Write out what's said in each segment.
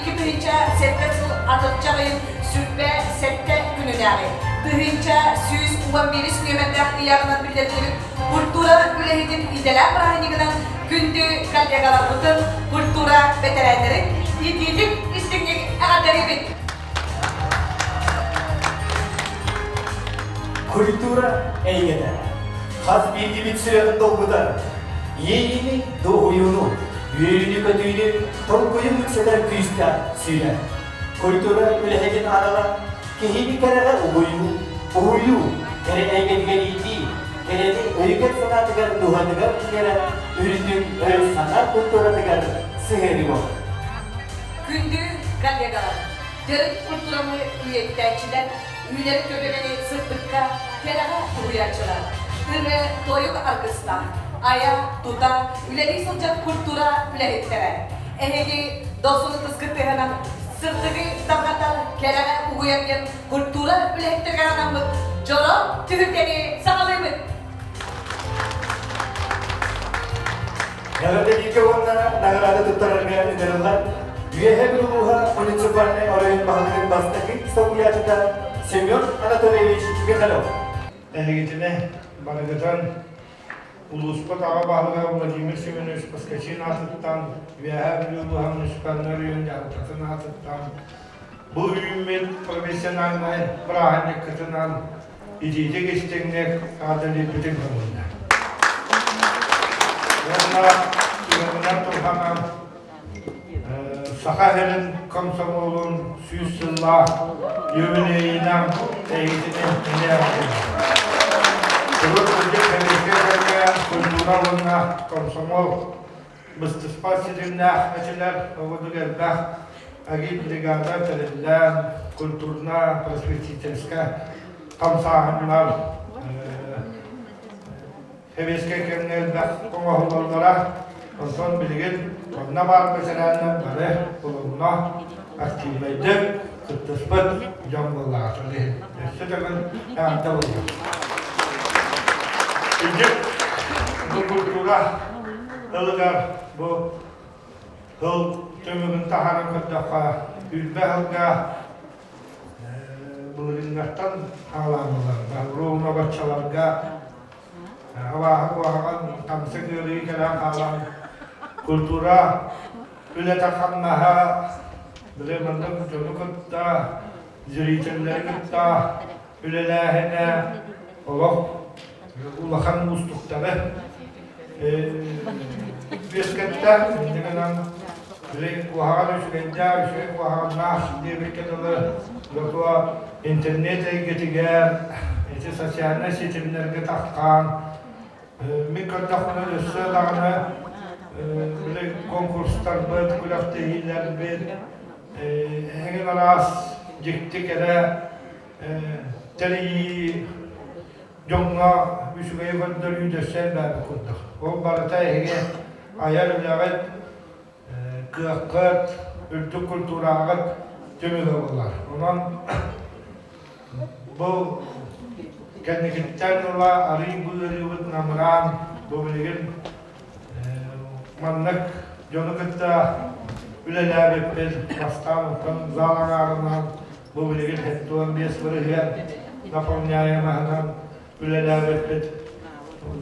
2-нче сеттесил атырчагын сүрбе сетте күнүнәге. Тыгынча сүз 11 нөмердә иягынан билдерилген культура үлэһитин иделә праһинигынан күндү коллегаларыбыз культура ветераннары идилик истигник агадырыбыт. Культура әйгәдә. Хас билги бит сөйләгән долгыда. Ейни доюну, үөрүүлээх көтүйне толкойын мүкселер күйістә сөйлә. Культура үлэһитин арала кехини кәрәгә угую, кәрә әйгәдгән ити, кәрәде өйгәт санатыгар дуһатыгар кәрә үрүтүн өй санат культуратыгар сыгыры бар. Күндү коллегалар, дөрт культурамы үеттәчиләр, үйләр төбәгәне сыртыкка кәрәгә уячылар. Тыры тойук аркысына ая тута үләри сылжат культура үләһиттәре. Әһеги досуны тыскытыгынан сыртыгы тамгатар кәрәгә угуяген культура үләһиттәгә анамы жоро түгүкәне сагалыбыт. Ярады ике онна награда туттарырга үдерилар. Үөһээ Бүлүү муниципальный орайын баһалыгын бастыгы Сокулячыда Семен Анатольевич Михайлов. Элегитине барыгытан улуспат ага баһалыга Владимир Семенович Паскачин атыттан Үөһээ Бүлүү муниципальный район жарататын атыттан бу үйүммен профессиональный правник кытынан идея кестеңнек адали бүтүн болду. Yanlar Turhan'ın Sakaher'in komsomolun süsülla yüvüneğine eğitini ne yapıyor? Kılıç önce temizliklerine kultura oluna komsomol bıstıspaz edimle açılar oğudularla agit brigada teredilen kulturna prosvetitelska kamsahanlar Heveske kengelde konuğullara ondan bilgin onunla var meselelerini böyle bulunma aktifleydi kıttıspıt canlılarını sütümün yanında oluyor. İkinci bu kultura ılıgar bu hıl tümünün taharın kıttafa ülbe hılga bulunmaktan ağlamılar. Ruhuna başçalarga Hava-havan tamsa geri kelam havan kultura ületakannaha bilemandım jonukutta züriyetlerikutta ulēhitine ulaahan ustukları beskette dengan bile kuahan usgenja kuahan nah diye beklediler lokwa internete getiger eti sosyal sitelerge takkan Mikrofonlar üstlerine böyle konkurslar böyle kulaktehiler bir hengen aras gittik ere teri jonga büsüge kadar yüzesen ben kurduk. O barata hege ayar bilavet kıyakkat ültü kulturagat tümü var. Ondan bu Kendikten ola arayı buyuruyor namran bu bilgin manlık jonukta ülelâbet bir hastalıktan zalanlarından bu bilgin hettuan bir sırrıya napolyayamadan ülelâbet bir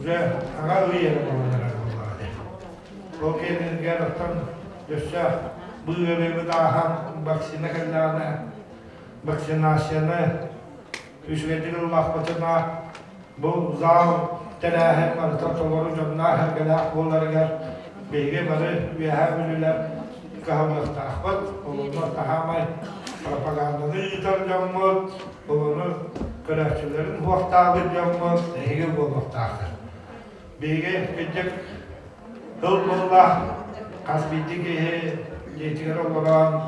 ve ana uyarı olanlar olmalı. O kendin gerçekten yaşa buyuruyor daha vaksinasyonu Üçüncü lahbatına bu zal teräähine martaları canına herkese kolları bilgi varı Üöһээ Бүлүүләр kahvaltı ahbat onlar tahamay propagandаны yitar jammat bunu körəkçilərin vaxtı jammat ege bolmaqdadır. Bilgi gecek hılmullah kasbidiki yetiger olan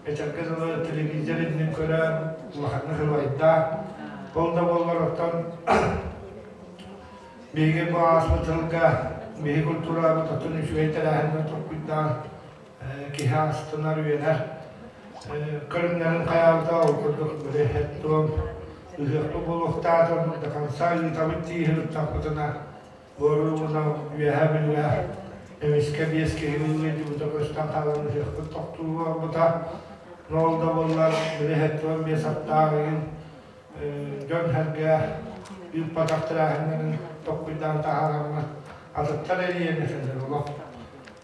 Geçerkezde televizyonun kören ulaahanı hırvayda kolda bollardan bilgi bu asmatılga bilgi kultura bu tatınüşveytelahında topkuddan kihastınar üyeler kırımların hayalda okuduk böyle hettum ühektu buluqtadan dakansa yitabıtti hırıp tapıtına boruğuna Üöһээ Бүлүү Эмиске биеске хилиңеди утакыстан калган жакты токтуу бута. Нолда боллар билехеттен бес аттагын жон херге ил патактырахын токуйдан таарамы атыттар элиене сендер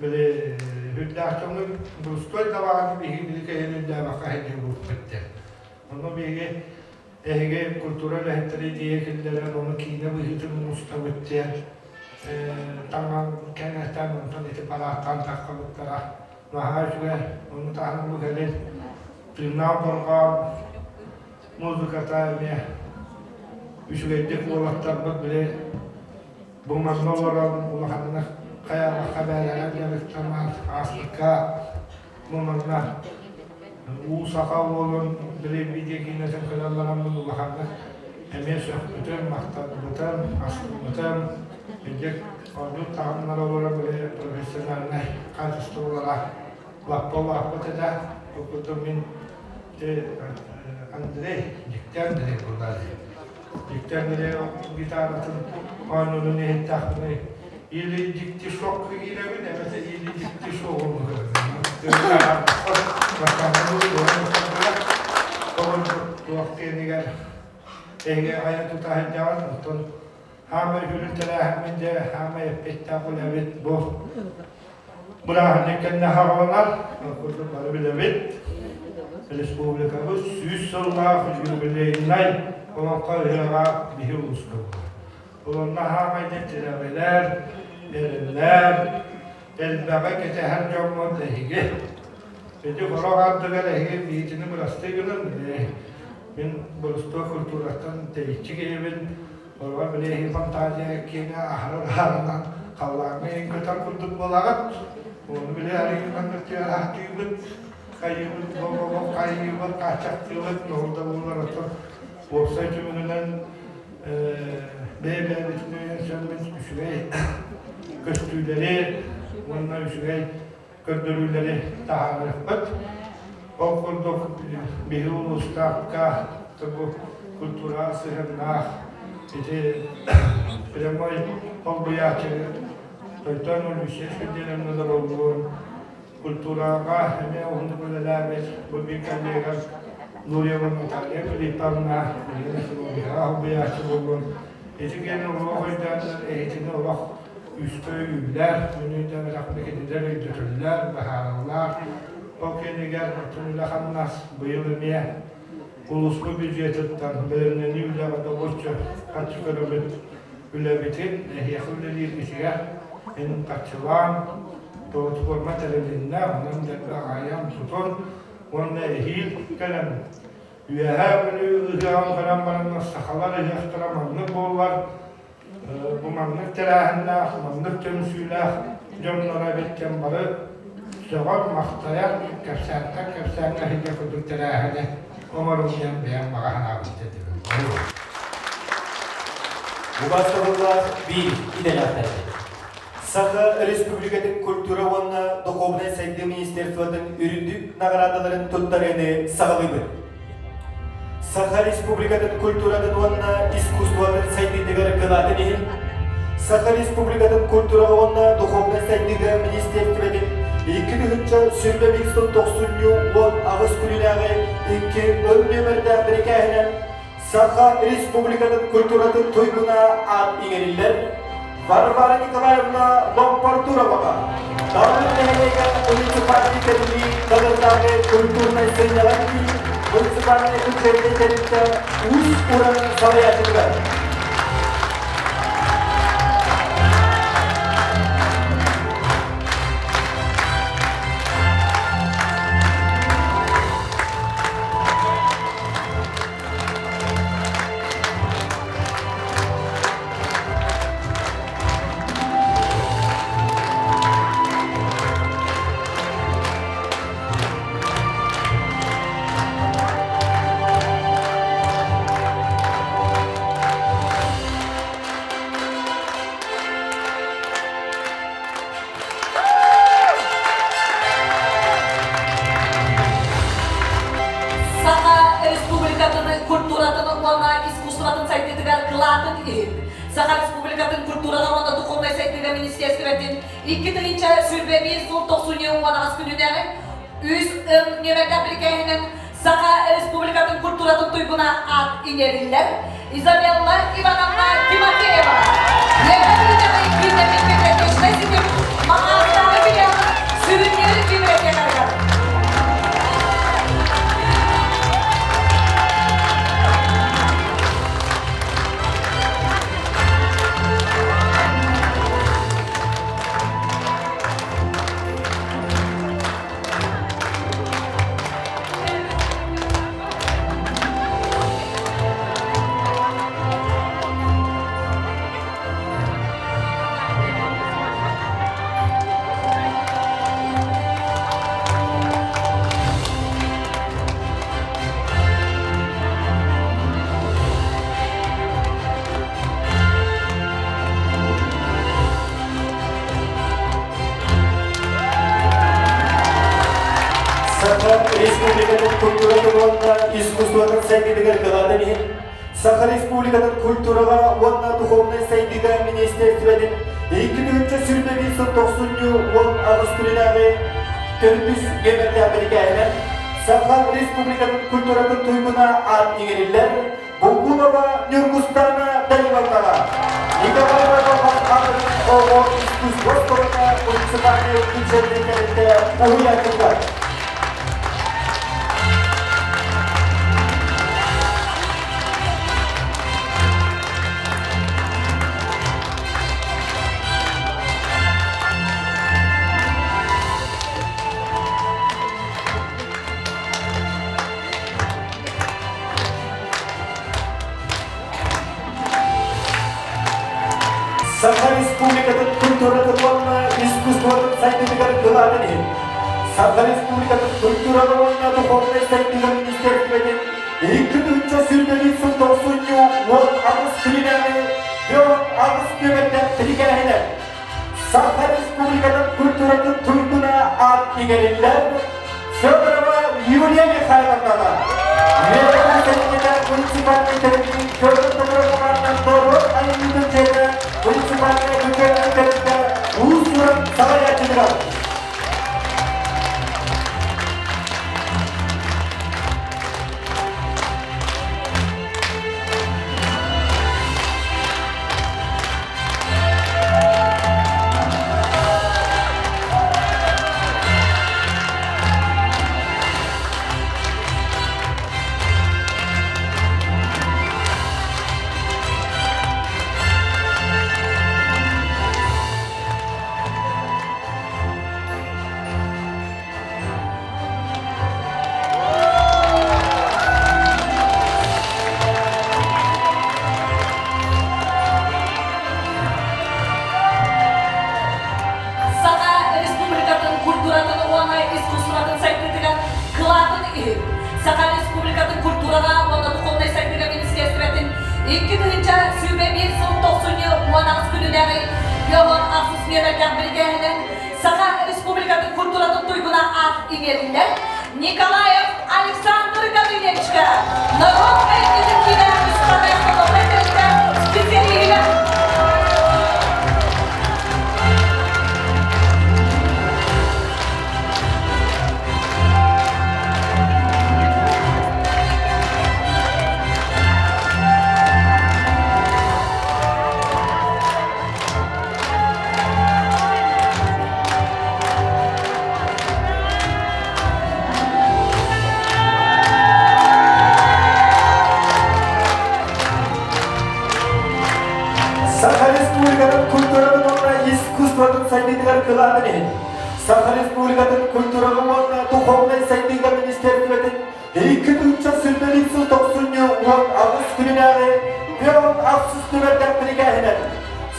Böyle hüddâhtımın Rus'ta da var bir hidlik eğleninde vakaydı bu bitti. Onu bir ege kultúra lehetleri diye kildiler onu kine bu hüddün usta bitti. Tamam kenardan ondan itibaratan takkalıklara. Nahajve onu tahmin bu gelin. Tırnağı borga muzikata ve üçügeydik olatlar böyle bu mazmaların ulahadına Kaya haberler geliştirmez Afrika bunlarla Uğusaka olun bile bildiğine kadarlarımın ulağında emeği bütün maktab bütün asıl bütün bildik ordu tahminler olarak böyle profesyoneller karşıstı olarak vakfı vakfı da okudum ben Andrei Dikten'de burada Dikten'de gitarın kanunu ne tahmini ili dikti şok girebilir mi? Mesela ili dikti şok olur. Bakanlığı doğru. O vakti nigar. Ege hayatı tahilcavan. Ton hamur gülüntüler hemince hamur pettakul evet bu. Buna nekenne havalar. Kurdum bana bile evet. Respublikamız 100 yıllar jubileyinay. Olan kayıra bir yıl uskabı. Onunla hamaydet tiraveler, erinler, elbette her camdan lehige. Peki koragardı lehige diyeceğini bıraktı günün. Ben burası kulturastan değişik evin. Orada böyle fantaziya kine ahırlarından kallarını en kötü kurduk bulagat. Onu bile arayınlar tüyar hakkıyıbıt, kayıbıt, baba kayıbıt, kaçak yılıt, orada bunlar atır. Borsa cümleden Beyler bütünüyen sönmez üçügey köstüleri, onunla üçügey kördürüleri taharıkbıt. O kurduk bir uluslararka bu kultúra sığınlar. İşte bilemoy olguyaçı toytan oluşuyor. Şüddenin nazar olduğun kultúraga hemen onu böyleler bu bir kallegal Nuriye'nin mutalya kliparına olguyaçı olduğun Etikeni ulууһа ehitini ulaq üstöyüller, önünden rahmekediler, öydürürler, baharlar. O keniger tünülahannas bıyılımıya uluslu bücyetettan belirleni ülağada boşça kaçıkarımın ülebitin ehiyakülleri işiğe en kaçılan doğut forma terelinne onun derbe ayam tutun onunla ehil kalem Үөһээ Бүлүү ыһыаҕын хараммарынна сахалар ыһыахтараманнык буоллар бу маннык тэрээһинэ маннык төмсүүлээх дьоннора беттен бары сөҕөр махтаяк кэпсээнэ хигэ кудук тэрээһинэ оморуньян бэйэн багаһынаабыт дедибин Угасовалар bir иделяхтар. Саха Республикатын культура уонна духовный сайды министерствотын үрүндүк наградаларын туттарыны сагалыбыт. Саха Республикатын культуратын уонна искусствотын сайдыдыгар кылатын ehen. Саха Республикатын культура уонна духовный сайдыгы министерствотын 2090 агыс күнүнагы 2 нөмірді бірекәһінен Саха Республикатын культуратын тойгуна ат иңериллер Варвара Николаевна Ломпартуровага Дауын нәһелеген муниципалитетini кадырдагы культурный сыйналанки муниципальный учреждениелерде үз уранын салаятыгар. Саха Республикатын Республикатын культурага онда духовный сайтыга министерствотин 2-нче сүрбе 1990 күнүнө үз немерден билгенин Саха Республикатын культуратын туйгуна ат инериллер Изабелла Ивановна Тимофеева. Евровидение кинематографической системы маңызды билен сүрүнүр библиотекарга. Республикатын культураты онна искусствоның сайтыдығыр қыладыны, Саха Республикатын культураға онна духовный сайтыға министерствоның 2-нче сүрбе 1990 август күнүнө төртүс гемерде Американың Саха Республикатын культуратын туйгуна ат игериллер Булгулова Нюргустана Дайвалдага Николаева Ого искусствоға муниципальный бюджеттерде улууһа. Саха Республикатын культуратын онна искусствоның сайтыдығыр қыладыны. Саха Республикатын культураны онна духовный сайтыға министерствоның 2-нче сүрбе 1990 август күнүнө август нөмірден тэрээһинэ Саха Республикатын культуратын туйгуна ат игериллер Федорова Юлия Михайловнага. Муниципальный территорий көргөндөрүнөн тору айымдын жери муниципальный бюджеттерде уусуран сагаячыдыр. Саха Республикатын культурага онда духовный сайтыга министерствотин 2-нче сүрбе 1990 күнүнө Йохан Асус мерден билгенин Саха Республикатын культуратын туйгуна ат игериллер Николаев Александр Гавриловичка. Народ айтыдын кийин специалийлер Саха Республикатын культураны онна искусствоның сайтыдығыр қыладыны. Саха Республикатын культураны онна духовный сайтыға министерствоның 2-нче сүрбе 1990 август күнүнө август нөмірден билгенин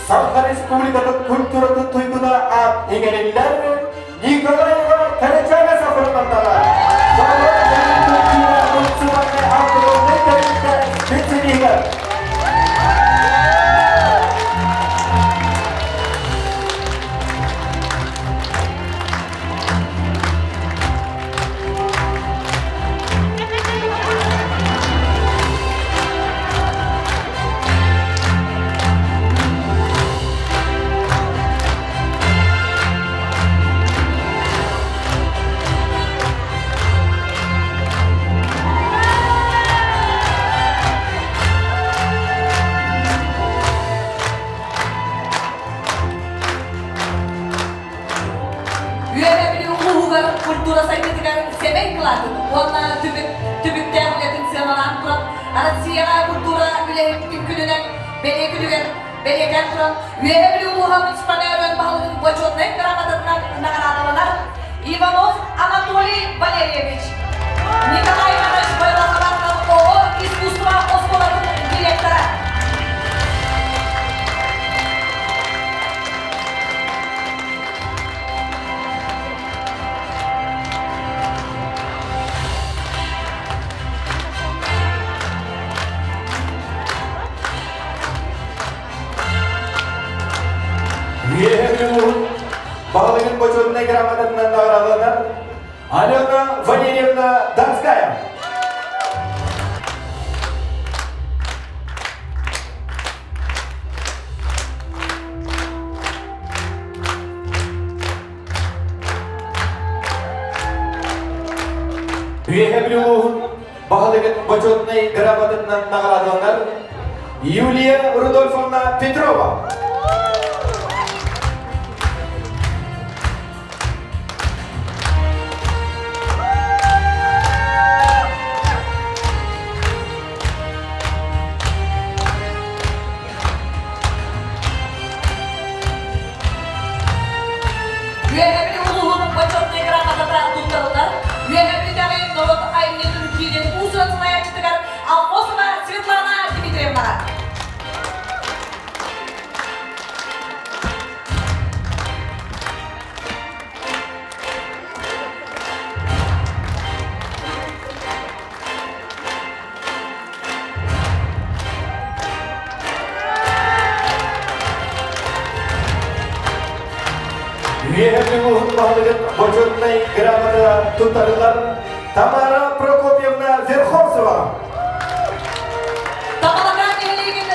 Саха Республикатын культуратын туйгуна ат игериллер Николаева Теречага Сафырмандага. сайтыгар семей клатын. Онна түбүктә үләтин сыналан турып, Арассыыйаҕа культура үлэһитин күнүнен белекән турып, Үөһээ Бүлүү улууһа муниципаль баһалыгын почетный грамотасынан наградаланар Иванов Анатолий Валерьевич, Николай Иванович Байлаховатов ООО «Искусство Осколовым» директора. Үөһээ Бүлүү баһалыгын почетный грамотасынан наградаланар Алена Валерьевна Донская. Үөһээ Бүлүү баһалыгын почетный грамотасынан наградаланар Юлия Рудольфовна Петрова. Үөһээ Бүлүү улууһунун почетный грамотада туттарылар. Үөһээ Бүлүүдәге народ айнетін киген уусуын сынаячытыгар Алмосова Светлана Дмитриевна. Үөһээ Бүлүү баһалыгын почетный грамотада туттарылар Тамара Прокопьевна Верховцева. Тамалаган нелеген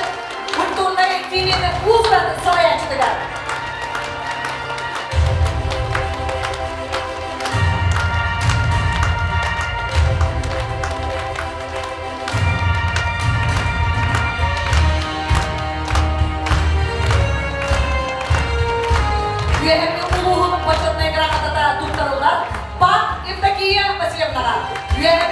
культурный киген уусуын сынаячытыгар. Үөһээ Бүлүү улууһунун почетный грамотада туттарылар Пак Евдокия Васильевнага. Үөһээ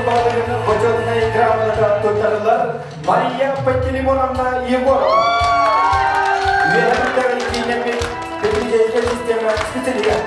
bağlarını почетная грамота tutarlar Мария Пантелеймоновна Егорова. Үөһээ кинеме техническая система специалиста.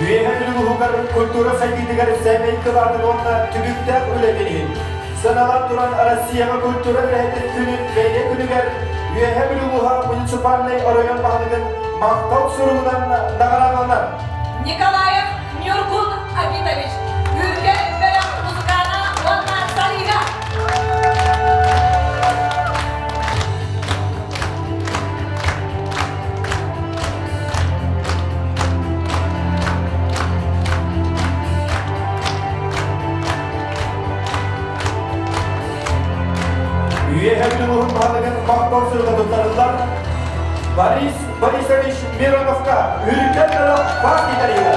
Үөһээ Бүлүү культура сайтыгар сәмей кылатын онна түбүктәк үләтенин. Саналар туран Арассыыйаҕа культура үлэһитин күнүн бәйле күнүгәр Үөһээ Бүлүү муниципальный район баһалыгын мактау суругунан нагaraganlar. Николаев Нюргун Агитович, Үргә бәләк музыкана онна Салига. Үөһээ Бүлүү баһалыгын мактау суругунан туттарылар. Борис Борисович Мироновка үркәлләр бас итәргә.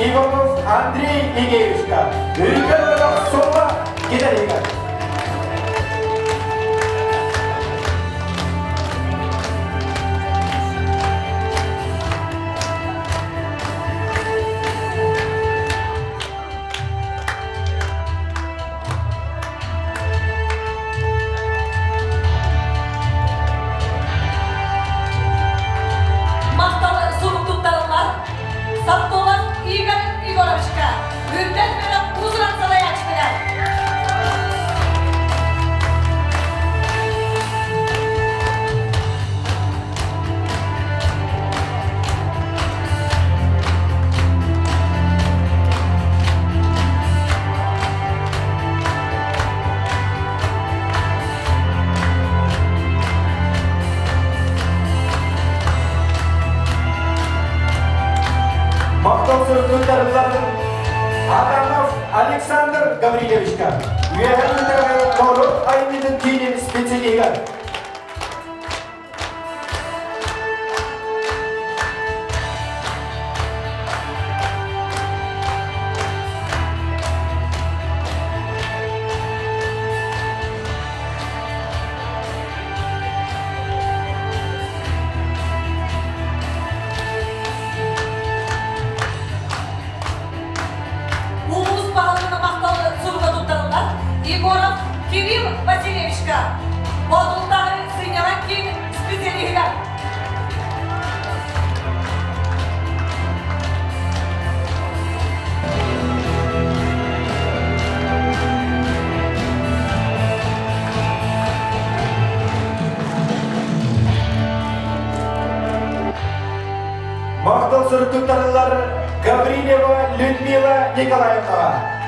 Иванов Андрей Игоревичка, үркәлләр соңга китәргә. Адамов Александр Гаврилевичка, Үөһээ Корот айнының кейінен специалига. Егоров Кирилл Васильевичка, Бодултары сыйнаған кейін специалига. Мақтау сүріктіқтарылар Гаврилева Людмила Николаевна,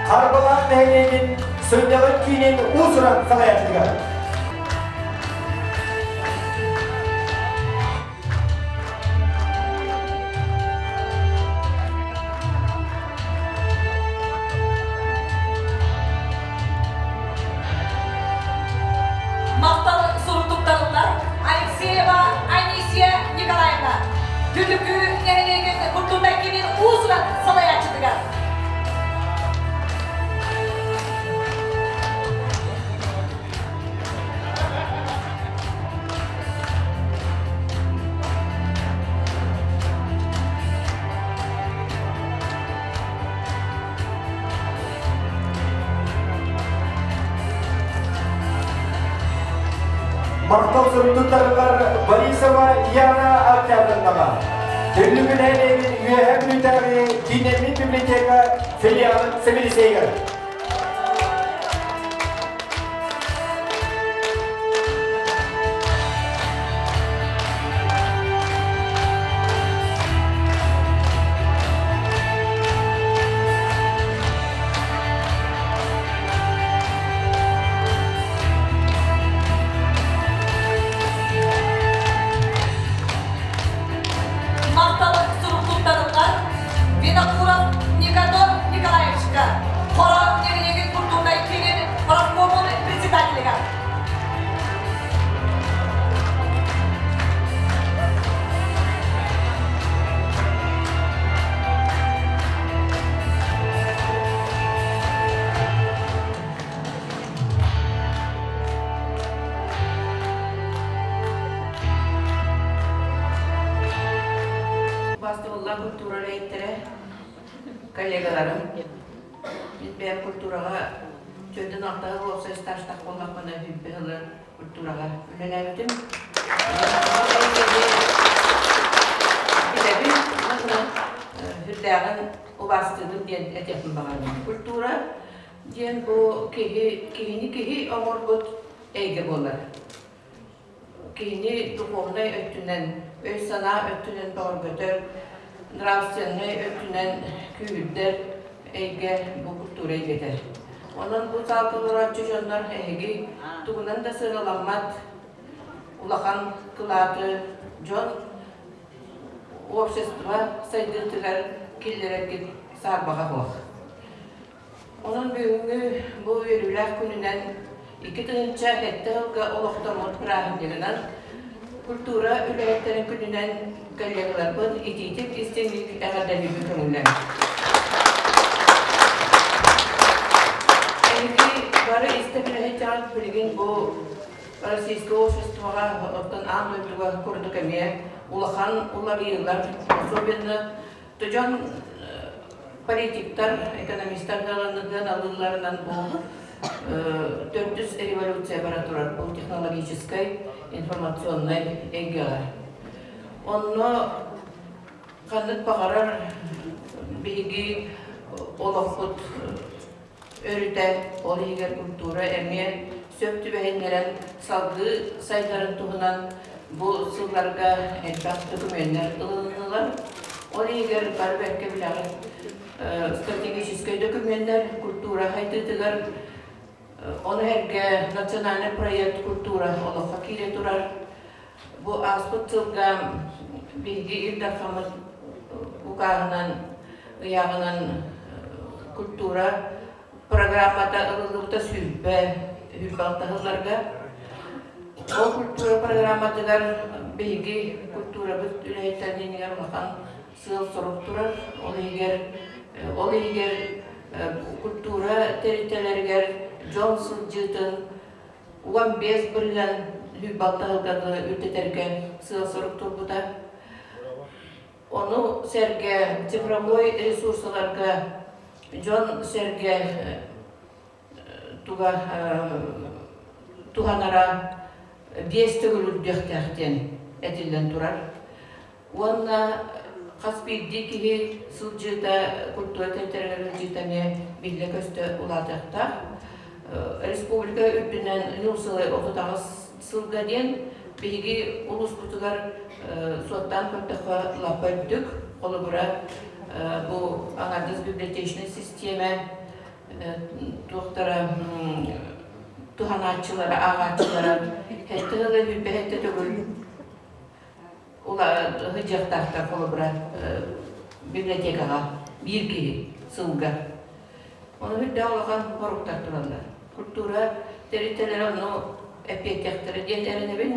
Қарбалан нәйнеген сөндеген кейінен ұзыран салаятыға. Алексеева Анисия Николаевна. Түлүкү нехелеген культурдай кенен уусуна салаячыдыгар. Мақтау сұрыптықтарылар Борисова Яна Октябрьнова. Түрлігін әйнеген Үөһээ Бүлүү Динемин библиотека филиалын сөмелесейгір. Культура рейттері, коллегаларым, мен культураға жөнден ақтағы олса стаждақ болмақпана хүмпеғылы культураға үлеләбетім. Хүрдәғін ұбастығын ден әтекін бағаным. Культура ден бұл кейіні оңыр бұд әйге болар. Кейіні духовной өттінен, өй сана өттінен бағыр бөтір, нравственный өттінен күйілдер әйге бұл культура әйгетер. Onun bu salgılara çocuğunlar әйге тугунан да сыраламат, улахан кылаты, жон общество сайдытыгар келлерек сарбаға қоқ. Onun бүгінгі бұл өріләк күнінен 2-тыңынша әтті ғылға олықтамын пырағындығынан культура үләйеттерін күнінен коллегалар бұн етейтік істеңлік әғадәлі бүкімілер. Бары истемелеге чарт билген бұл российское обществоға оттан ан өйтуға көрдік әме улахан улар елдар, особенно тұжан политиктар, экономисттар алыларынан бұл 400 революция бара тұрар, бұл технологической, информационной эгеға. Оны қандық бағарар бейгі олаққыт өрүтә ол егер культура әме сөп түбәйнерен салғы сайдарын туғынан бұл сылларға әлбәқ документтер ылынылар. Ол егер бар бәкке біләғі стратегический документтер культура хайтытығар. Оны әрге национальный проект культура олыққа келе тұрар. Бұл аспыт сылға бейгі илдар қамыт ұқағынан, ұяғынан культура программада ылылықта сүрбалтағыларға. Ол культура программадығар бейгі культура бұд үләйеттерінен ұлақан сыл сұрып тұрар. Ол егер культура терителергер жон сыл жытын 15 бірілен үлбалтағылғады үлтетерген сыл сұрып тұр бұда. Оны сәрге цифровой ресурсыларға Жон Серге туғанара 5 түгілі дөқтәқтен әтілден тұрар. Онна қаспейді кейі сыл жыда культура тәйтергерлі жытаме білі көсті ұладықтақ. Республика өттінен нүсілі оқытағы сылға ден бейгі ұлыс күтігер соттан көптіқі лапа өттік. Қолы бұра bu anadız bibliotечный система туқтары туғанатчылары, ағатчылары хәттіғылы хүлбе хәтті түгіл олар ғыжақтақтар қолы бұра библиотекаға бірге сылға. Оны хүлді алған қорықтар тұралар. Культура терителері оны әпеттектері дендеріне бен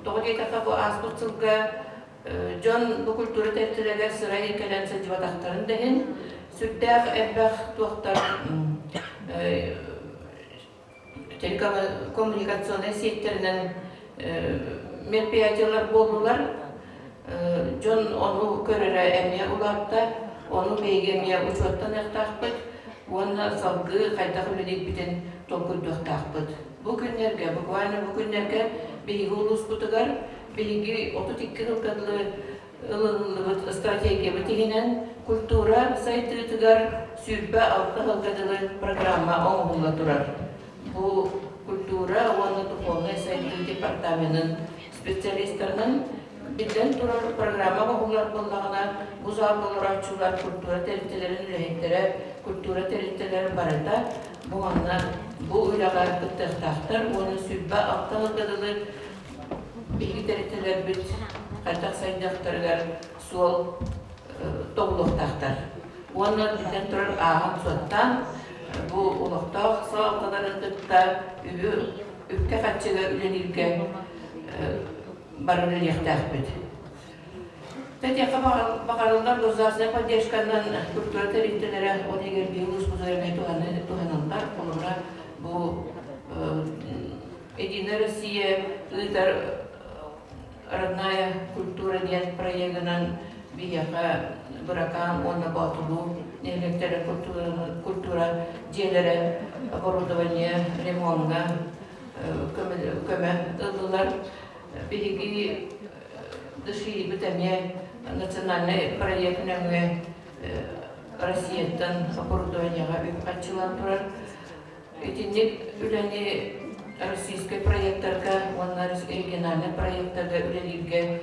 Тоғдейтақа бұ аспытсылға жон бұ культура тәртілігі сырай кәлән сәдівадақтарын дәйін сүрдәқ әббәқ туақтар телекоммуникационный сеттерінен мероприятиялар болулар. Жон onu көрері әмия ұлатта, onu бейгемия учеттан әқтақпыд, оны салғы қайдақ үлінек бітін толкүрдіқ тақпыд. Бұл күннерге, буквально бұл күннерге бейгі ұлыс бұтығар, бейгі 32 ылғадылы ылынлығы стратегия бітігінен культура сайты тұғар сүйбі 6 ылғадылы программа оңғылы тұрар. Бұл культура, оны духовный сайты департаментінің специалистерінің Биден турар программа бағулар болағына бұзал болар açular культура терителерін үләйттері, культура терителерін барында бұғанна бұл үләға бұттықтақтар, оны сүббә ақтағылғадылы білгі терителер бүт қайтақ сайдақтарығар сол тоғылықтақтар. Оны биден турар ағын соттан бұл ұлықтақ сағалғадарын тұтта үпке қатшыға үләнілге барыны лехтахпет. Тетяха бақарылдар дозасына поддержканнан культура терителері онегер биылыс бұзарымай туғанандар, қолыра бұл Единая Россия, ұлдар родная культура ден проегінен бияқа бұракан, онна батылу, нелектері культура желері, оборудование, ремонға, көмі ұлылар, Беги дыши бітәме национальный проектінің Россияттан оборудованияға өп қатшылан тұрар. Етіндек үләне российский проекттарға, онна региональный проекттарға үләнелге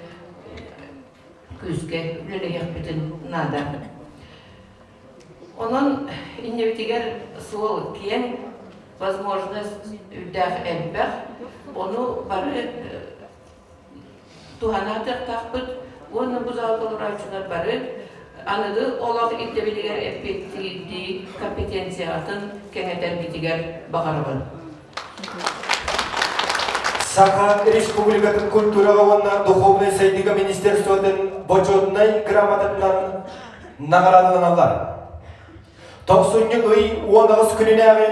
көзге үләне яқпетін нада. Onun инневитигер сол кен возможность үлдәқ әлбәқ, оны бары Туғанатық тақпыд, оны бұзал болыр айтшылар бары, анығы олақ итебелігер әппеттігі компетенциятын кәңетер кетігер бағарығын. Саха Республикатын культураға онна Духовный Сайдыға Министерствотын бочотнай грамотатынан нағарадыланалар. 90 үй 19 күнінәғі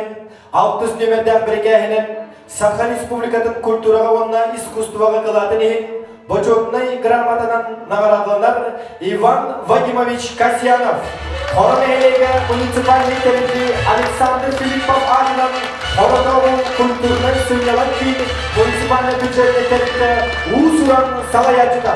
600 нөмірдәқ біргәхінен Саха Республикатын культураға онна искусствоға қылатын ең Бочетный грамотанан наградалар Иван Вадимович Касьянов, Хормелега муниципальный территории Александр Филиппов Алинан, Хородову культурный суньяланки муниципальный бюджетный территории Усуран Салаячута.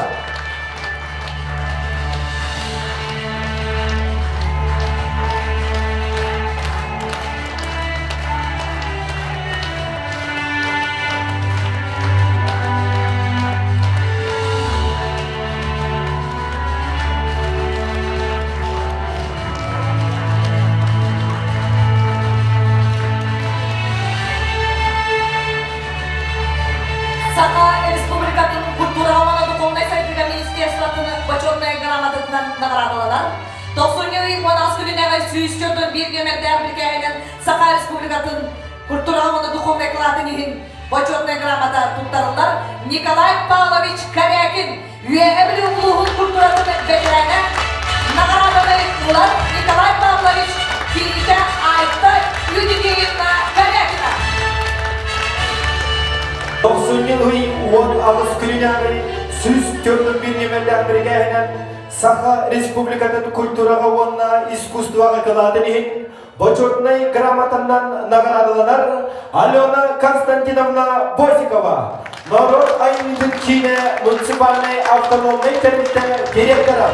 Саха Республикатын культуралманы духовный кладынығын почетный грамота туттарылар Николай Павлович Корякин, Үөһээ Бүлүү улууһун культуратын ветераны награданы улар Николай Павлович Кирите Айта Юдигеевна Корякина. 90 үй 10 август күнінәғі сүз көрдің бір немелден біргәйінен Саха Республикатын культураға онна искусствоға қыладынығын Бочетный грамотаннан наградаланар Алена Константиновна Босикова, народ Айнбекчине муниципальной автономной территории директора.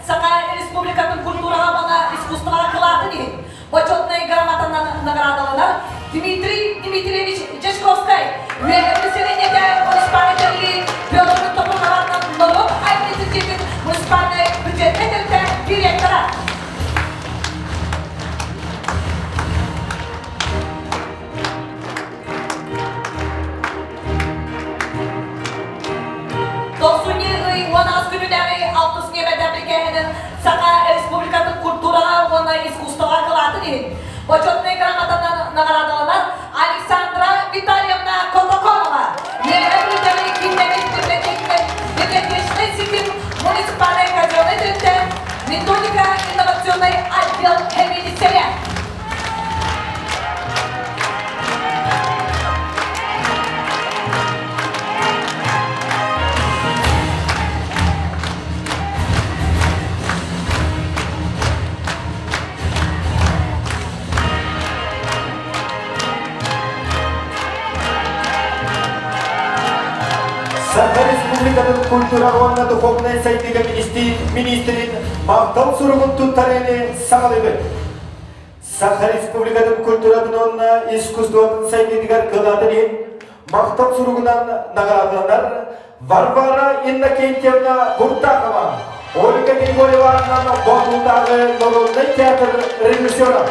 Саха Республикатын культураға бана искусствоға қылатын почетный грамотанан наградаланар Дмитрий Дмитриевич Жешковский, Үөһээ Бүлүү муниципалитетінің муниципальный бюджетный Традиционный алтусне медабрикенин Сака республикатын культура, она искусства калатынин. Почетный грамотадан наградаланар Александра Витальевна Котоконова. Евровидение кинемит библиотечный сетим муниципальной казенной тренде. Методика инновационный отдел хеминистерия. Саха Республикатын культура онна духовная сайтыга министрин мақтал сургун туттарене сағалыбы. Саха Республикатын культуратын онна искусствотын сайтыгар кыладырын мақтал сургунан наградаланар Варвара Иннокентьевна Буртакова, Ольга Григорьевна Богутагы народный театр режиссера.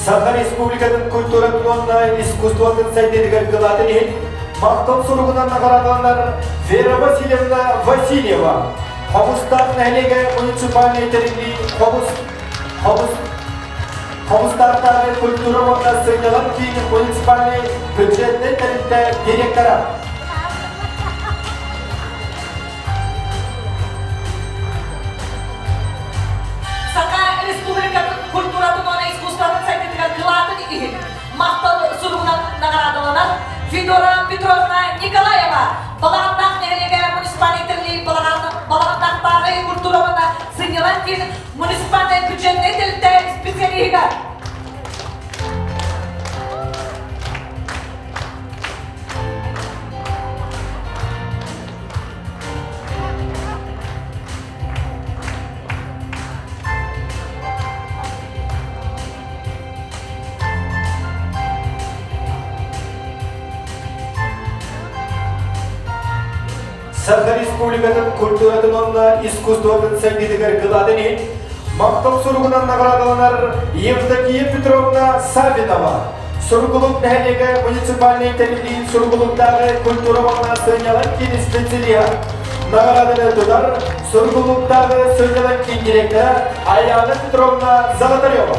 Саха Республикатын культуратын онна искусствотын сайтыгар кыладырын мақтал сургунан наградаланар Вера Васильевна Васильева, Хомустардың әлеге муниципальный теренли Хомустардың культура онна сыйнылан кейін муниципальный бюджетный теренде директора. Сака республикатын культуратын онна искусствотын сайтыгар кыладырын мақтал сургунан наградаланар Федора Петровна Николаева, балағандақ нәлеге муниципальный терли балағандақтағы культуравына сыйнылан кейін муниципальный бюджетный теренде специалига. Саха Республикатын культуратын онна искусствотын сайтыгар кыладырын мақтал сургунан наградаланар Евдокия Петровна Савинова, сургулук нәлеге муниципальный теренли сургулуктағы культура онна сыйнылан кейін специалига. Награданы тудар сургулуктағы сыйнылан кейін директора Аяна Петровна Золотарева.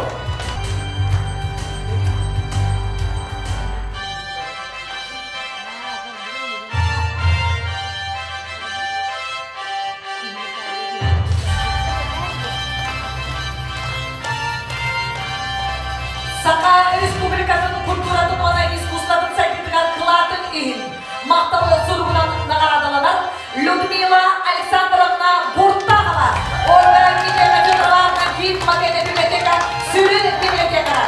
Сака республикатын культуратын онна искусствотын сайтыгар кыладырын мақталы сургунан наградаланар Людмила Александровна Буртакова, Ольга Григорьевна Гид модельный библиотека, Сюрин библиотекара.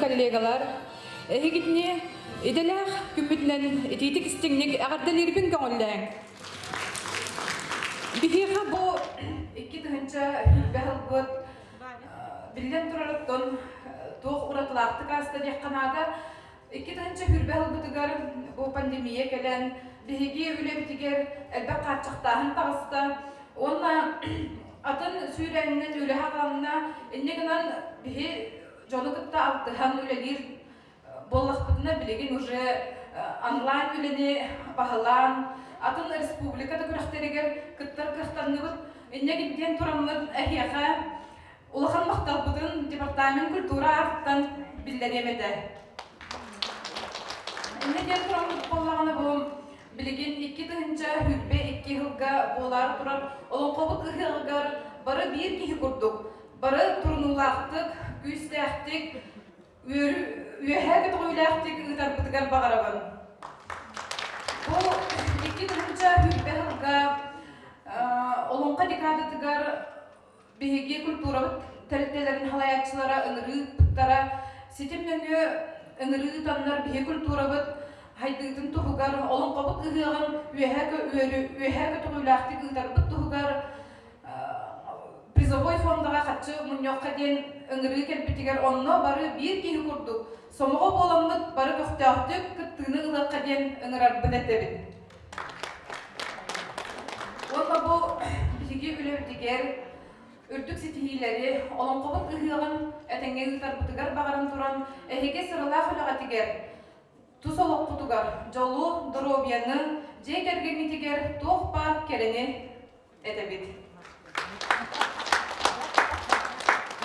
коллегалар, эгитне иделах күмүтнен ититик истиңник агардалербин көңүлләң. Бихиха бу 2-нчы бәһәлгөт билен туралыктан тоқ уратлакты каста декканада 2-нчы хүрбәһәлгөтүгәр бу пандемия келен биһиги үлебитигер элбәк качыктаһын тагыста. Онна атын сүйләннән үләһә галына иннегенән биһи жонукта алтыхан үлелир боллахпытына билеген уже онлайн үлени баһалан атын республикада күрәхтерегер кыттар кыртанныбыт иннегиден турамлы әһияха улахан макталбытын департамент культура арттан билдеремеде. Иннеден турамлы боллаганы бу билеген 2-нчы хүрбе 2 жылга болар турар олон кобут ыгылгар бары бир кихи курдук бары турнулактык күстәхтик үөһээ бүлүү ыгытар бытыгар багарабын. Бу 2-нчы хүрбе жылга олонка декадатыгар биһиги культура тәлтелерин халаятчылара ыңыры пыттара ситемнеңе ыңыры таннар биһи культура быт хайдыгын тугар олон кобут ыгыгын үөһээ тугулактык ыгытар быт тугар призовой фондага катчы муньокка ден ыңыры келбитигер онно бары бир кихи курдук. Сомого боламмыт бары көктөктүк кыттыны ылыкка ден ыңырар бынетебит. Онна бу биһиги үлебитигер үрдүк ситихилери олонкобут ыгыгын этеңге ыгытар бутыгар багарын туран эһиге сырылаах үлөгатигер тусолоккутугар жолу дробияны жекергенитигер тохпа керени этебит.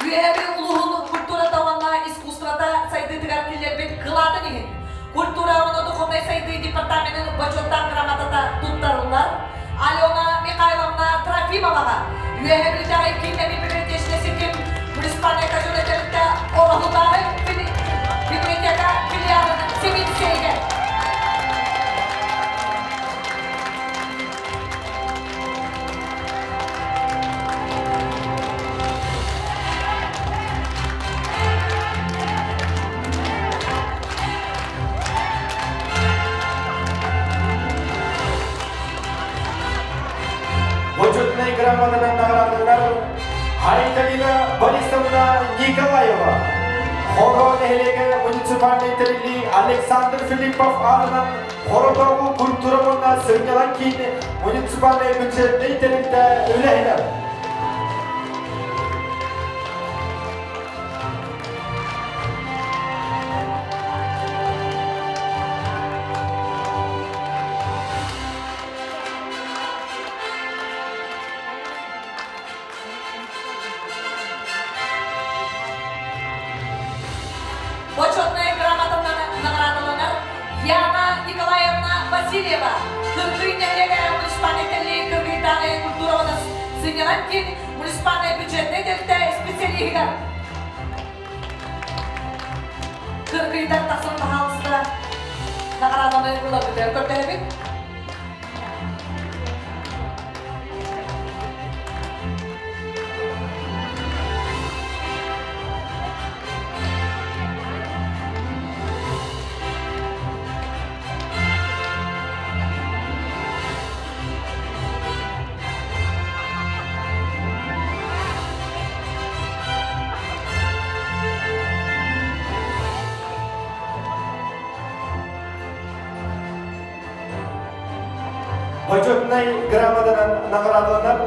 Үөһээ улууһун культура таванна искусствата сайдыдыгар киллербин кылады нихин. Культура оны духовной сайды департаментин почеттан грамотата туттарылар. Алена Михайловна Трофимовага үөһээ Бүлүү кинеби библиотечный сетим муниципальный казюлетеликте орохутары библиотека филиалын Семинсейге. Почетный грамотадан наградалар Хариталина Борисовна Николаева, Хоро Нехелеге муниципалитетли Александр Филиппов арынан Хородогу культурамына сыргалан кейін муниципальный бюджетный теректе үлэһинэ. Васильева, кыргыйнеге муниципалитетли кыргыйтаны культура сыняланкин муниципальный бюджетный делте специалига. Кыргыйдар тасын бахалыста награданы кулабыдыр көптәбит. Почетной грамотадан наградаланар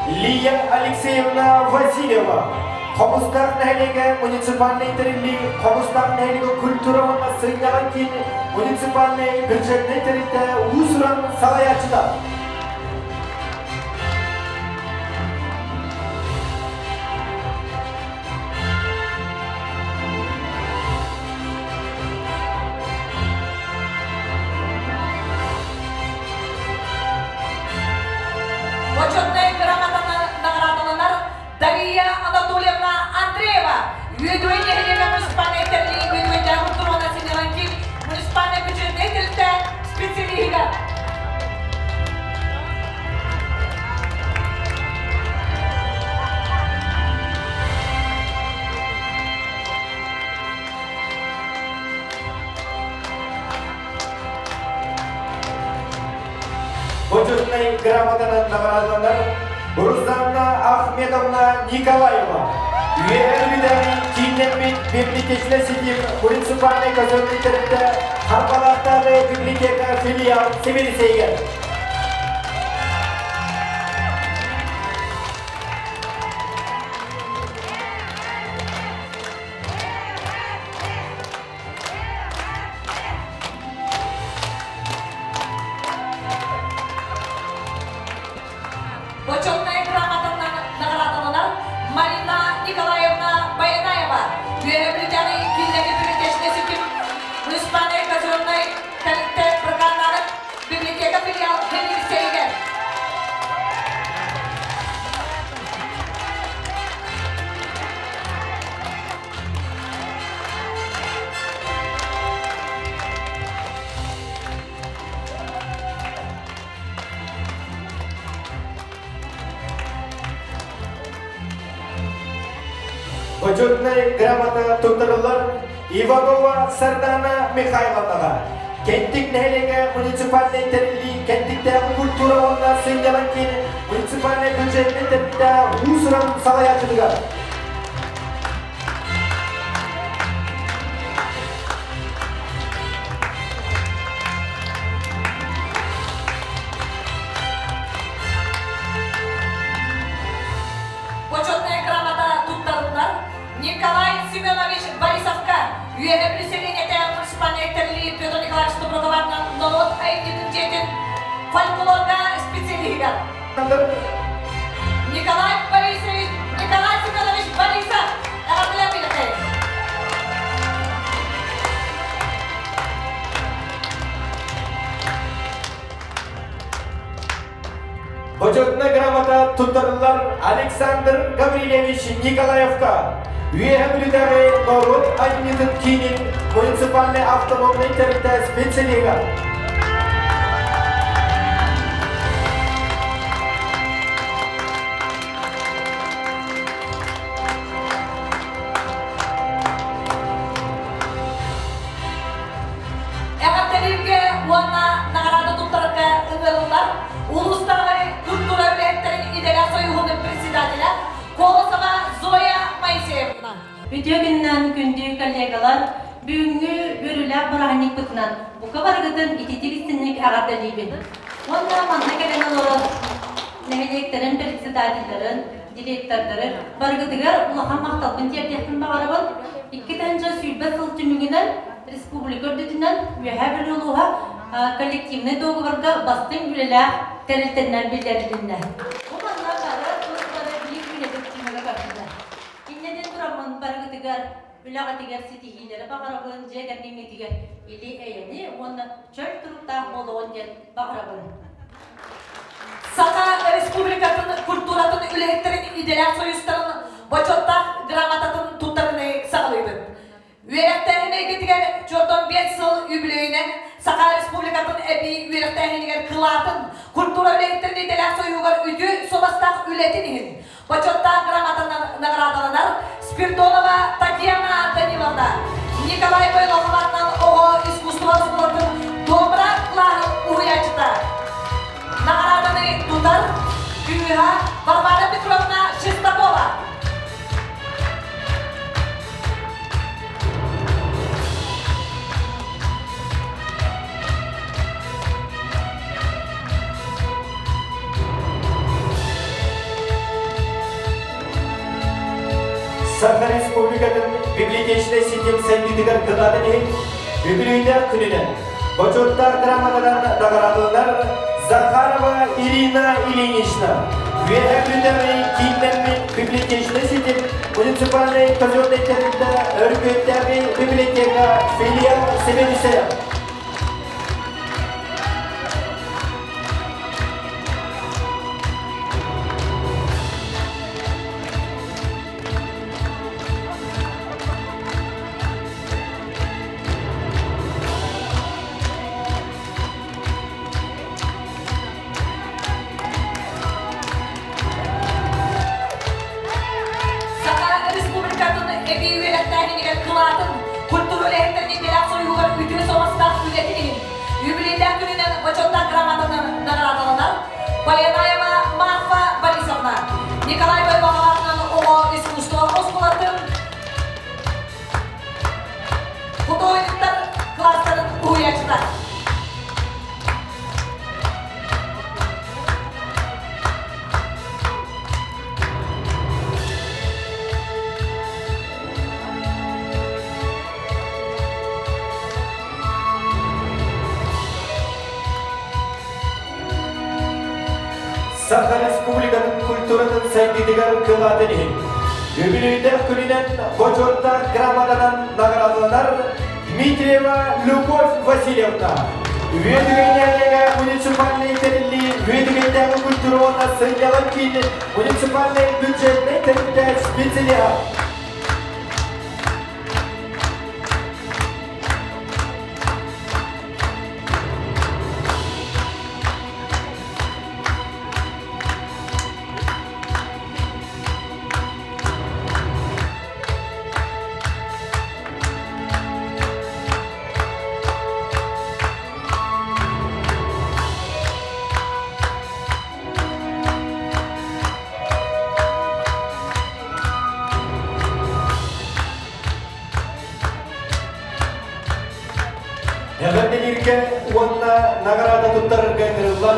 Лия Алексеевна Васильева. Комустар нәйлеге муниципальный терилли, комустар нәйлеге культура вана сыйнаған кейін муниципальный бюджетный терилде усуран салаячыда. Почетная грамота наградаланар Дарья Анатольевна Андреева. Үөһээ муниципальный терли, үөһээ культура сыняланкин муниципальный бюджетный терилде специалига. Почетной грамотадан наградаланар Рузанна Ахмедовна Николаева. Үөһээ Бүлүү Кинемит библиотечный сетим муниципальный казонный терилде Харбалаттағы библиотека филиал Сибирисейген. Почетная грамота наградаланар Марина Николаевна Баянаева. Үөһээ Бүлүү библиотечный сетим муниципальный казонный терилде программалар библиотека филиал Сибирисейген. Почетная грамота туттырылар Иванова Сардана Михайловнаға. Кенттік нәйлеге муниципальный терилли, кенттіктегі культура онна сыйнялан кейін муниципальный бюджетный терилде усуран салаячыдыға. Почетная грамота туттарылар Николай Семенович Борисовка. Үөһээ преселениете муниципальный терли Петр Николаевич Доброговарна Новот Айдитин Жетин фольклорга специалига. Николай Семенович Борисов. Почетная грамота туттырылар Александр Гаврилевич Николаевка. Үөһээ Бүлүү народ администин кинин муниципальный автономный территория специалига. Эгатерилге уанна награда туттарга ыңгылылар улустагы культура үлэһиттерин иделя союгунун председателя Колосова Зоя Моисеевна. Үтөгүннән күндү коллегалар, бүгүнгү үрүләп бараһыник бытынан, бука баргытын ититигистинник агардалибин. Онда манна келен олорот, нәһилектерин председательдерин, директордоры, баргытыгар улаха макталбын тиептехтин багарабын, 2-нчы сүйбә сылтымыгынан республика үрдүтүнөн Үөһээ Бүлүү улууһа коллективный договорга бастын үлэһитин терилтеннен билдирилинне. Баргытыгар үлэҕэ тигэр ситиһиилэри баҕарабын, жегер миңи тигэр или эйэни, онна чөл туруктаах болуон ден баҕарабын. Сака республикатын культуратын үлэһиттерин иделяк союзтарын бочоттах грамотатын туттарыны сағылыйбын. Үөрүүлээх кетигер жордон 5 жыл үбүлөйүнен Сака республикатын эби үөрүүлээх кылаатын культура үлэһиттерин иделяк союгар үдү собастах үлэтинин бочоттах грамотаны наградаланар Спиртонова Татьяна Даниловна, Николай Байлоховатнан ого искусство спортын добра клағы уячыта. Награданы тутар Үөһээ Варвара Петровна Шестакова. Сака республикатын библиотечный систем сәндидігер кыдадын үбілүйдер күнінен бочоттар драмадан наградаланар Захарова Ирина Ильинична, Үөһээ Бүлүү кейіннен библиотечный систем муниципальный казённый терминда өркөттәрі библиотека филиал себедісі. Культуры үлэһиттерин иделяк союгар үтү собастах үлэтинин юбилейдер күнүнен бочоттар грамотаны наградаланар Баянаева Марфа Борисовна, Николай Байлоховатнан ого искусство осколатын художниктар класстарын уячытар. Сака республикатын культуратын сәндидігер кыладын Юбилейдер күнінен бочоттар грамотадан наградаланар Дмитриева Любовь Васильевна. Үөһээ муниципальный терилли үөһээ культурона сыйялан кейін муниципальный бюджетный терилли специалист. Эвенделирке онна награда туттарырга кырылган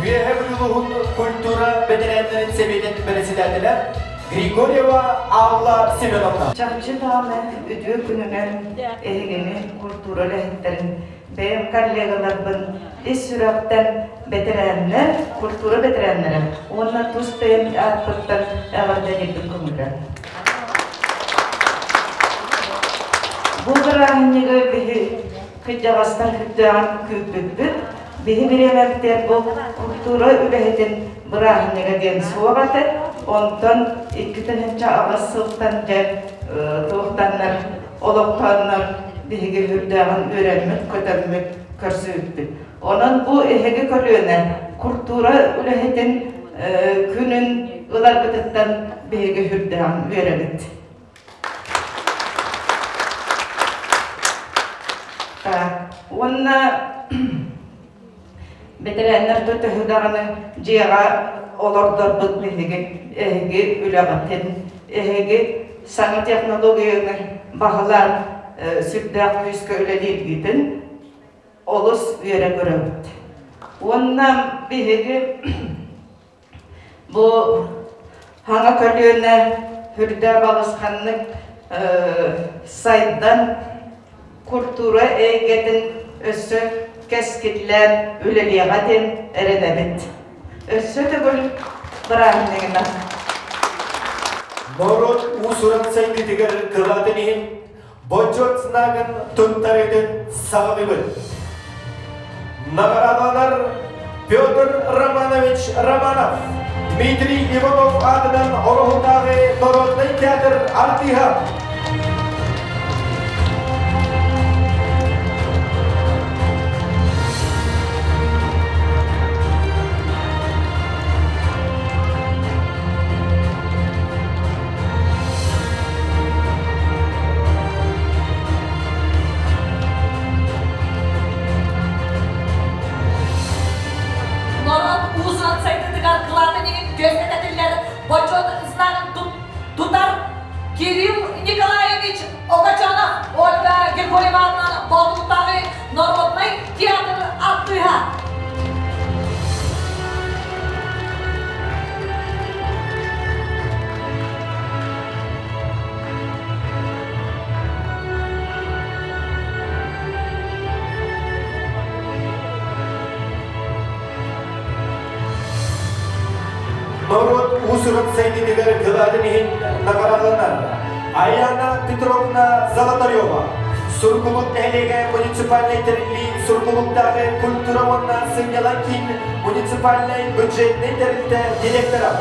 Үөһээ Бүлүүнун культура бетерәннәрен себеден председателя Григорьева Алла Семеновна. Чакчы даме үдү күнүнен эгени культура үлэһиттерин бэм коллегаларбын ис сүрөктен бетерәннәр, культура бетерәннәр. Онна тус бэм аттыктар әгәрдәнилдик күңүлдән. Бу гранига бихи Кыджағастар күттіған көппіппіп, бейі біремәктер бұл культура үлэһитин бұрағынеға ден суағаты, онтан 2-тінінші Арассыыйаҕа ден туғтанлар, олықтанлар бейіге үрдіған өрәлмік, көтәлмік көрсөйіппіп. Онын бұл әйгі көлөне культура үлэһитин күнүн ұлар бұтыттан бейіге үрдіған өрәлмік. Онна бетерәннәр төтөһүдәгәне җыяга олордор бит беге үләгәтен эге саңа технологияны баглар сүддәк үскә үләдер битен олус үерә көрәбит. Онна беге бу хаңа көлөнә хүрдә балышканны сайдан культура эйгетин өссө кескитлер үлелиягатен эренебит. Өссө түгүл бырагыннегина. Народ усуран сайдытыгар кылатынын бочот знагын тунтарыдын сағыбын. Наградалар Петр Романович Романов, Дмитрий Иванов адынан Орохудағы Народный театр артиха. Почет знаком Тутар Кирилл Николаевич Огачанов, Ольга Григорьевна Болтутары, Народный театр артиха. Народ усуран сайдытыгар кылатынын наградалар Аяна Петровна Золотарева, Сургулук әлеге муниципальный терли Сургулуктағы культура сынялакин муниципальный бюджетный терилте директора.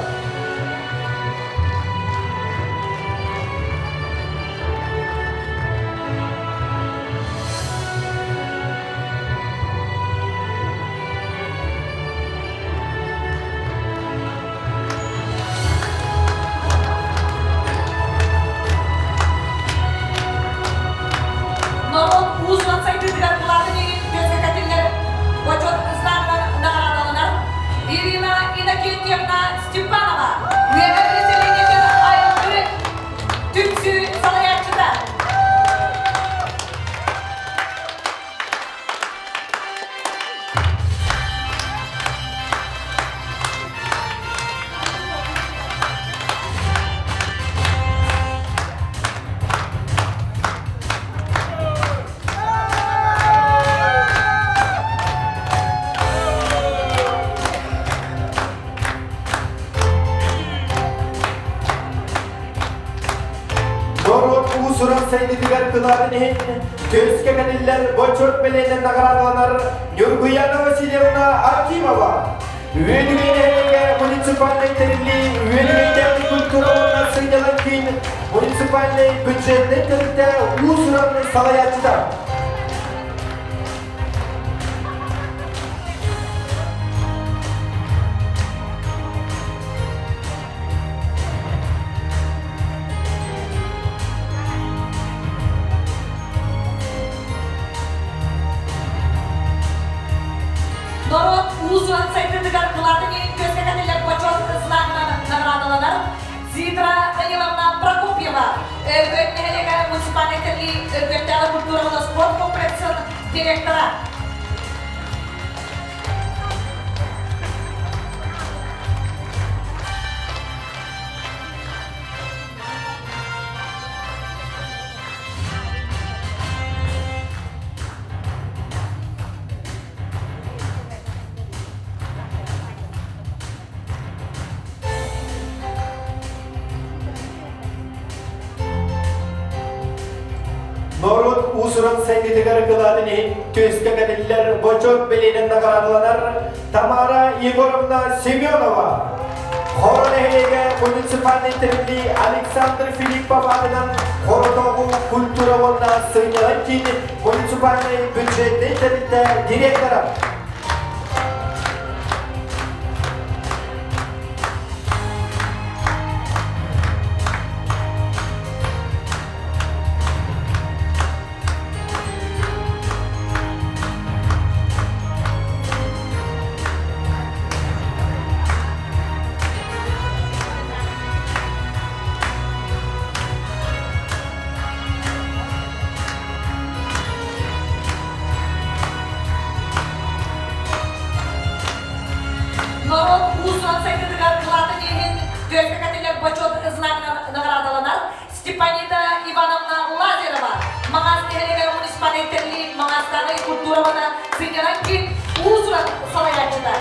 Saydıgar kılarını Gözke kaniller Boçot Bele'nin nagradalanar Nurguyana Vasilyevna Akimova, Üöövülüğe municipalный terli Üöövülüğe kultúra sıydalankin municipalный budjetный terli usuranlı salayatçıda. Народ uzun saydıgar kıladını göstergeler Почет знакна наградалар Зитра Даниловна Прокопьева, Үөһээ муниципальный терли Үөһээ культуралы спорт комплексының директора. Народ усуран сайдытыгар кыладыны Gözke kaniller Boçot Bele'nin nagradalanar Tamara Егоровна Семенова, Хорон әлеге муниципальный терли Александр Филиппов адынан Хоротогу культура сыйналакин муниципальный бюджетный терли директора. Народ uzun saydıgar kıladını göstergeler Почет знакна наградалар Степанида Ивановна Лазарова, Үөһээ муниципальный терли Маңастағы культура сыйдаlankin usuran salayatçıda.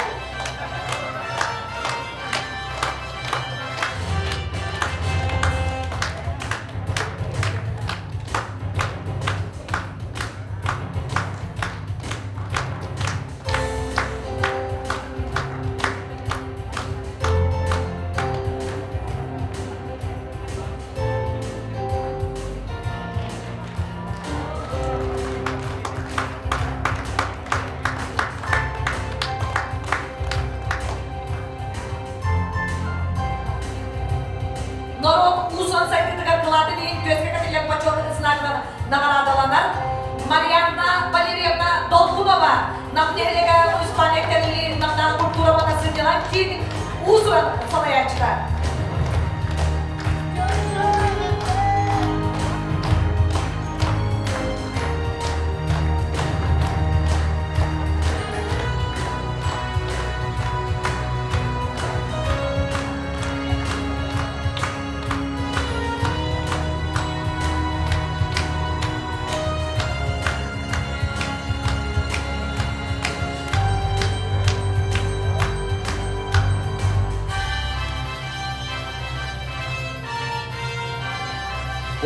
Россияның узуран салаячыда.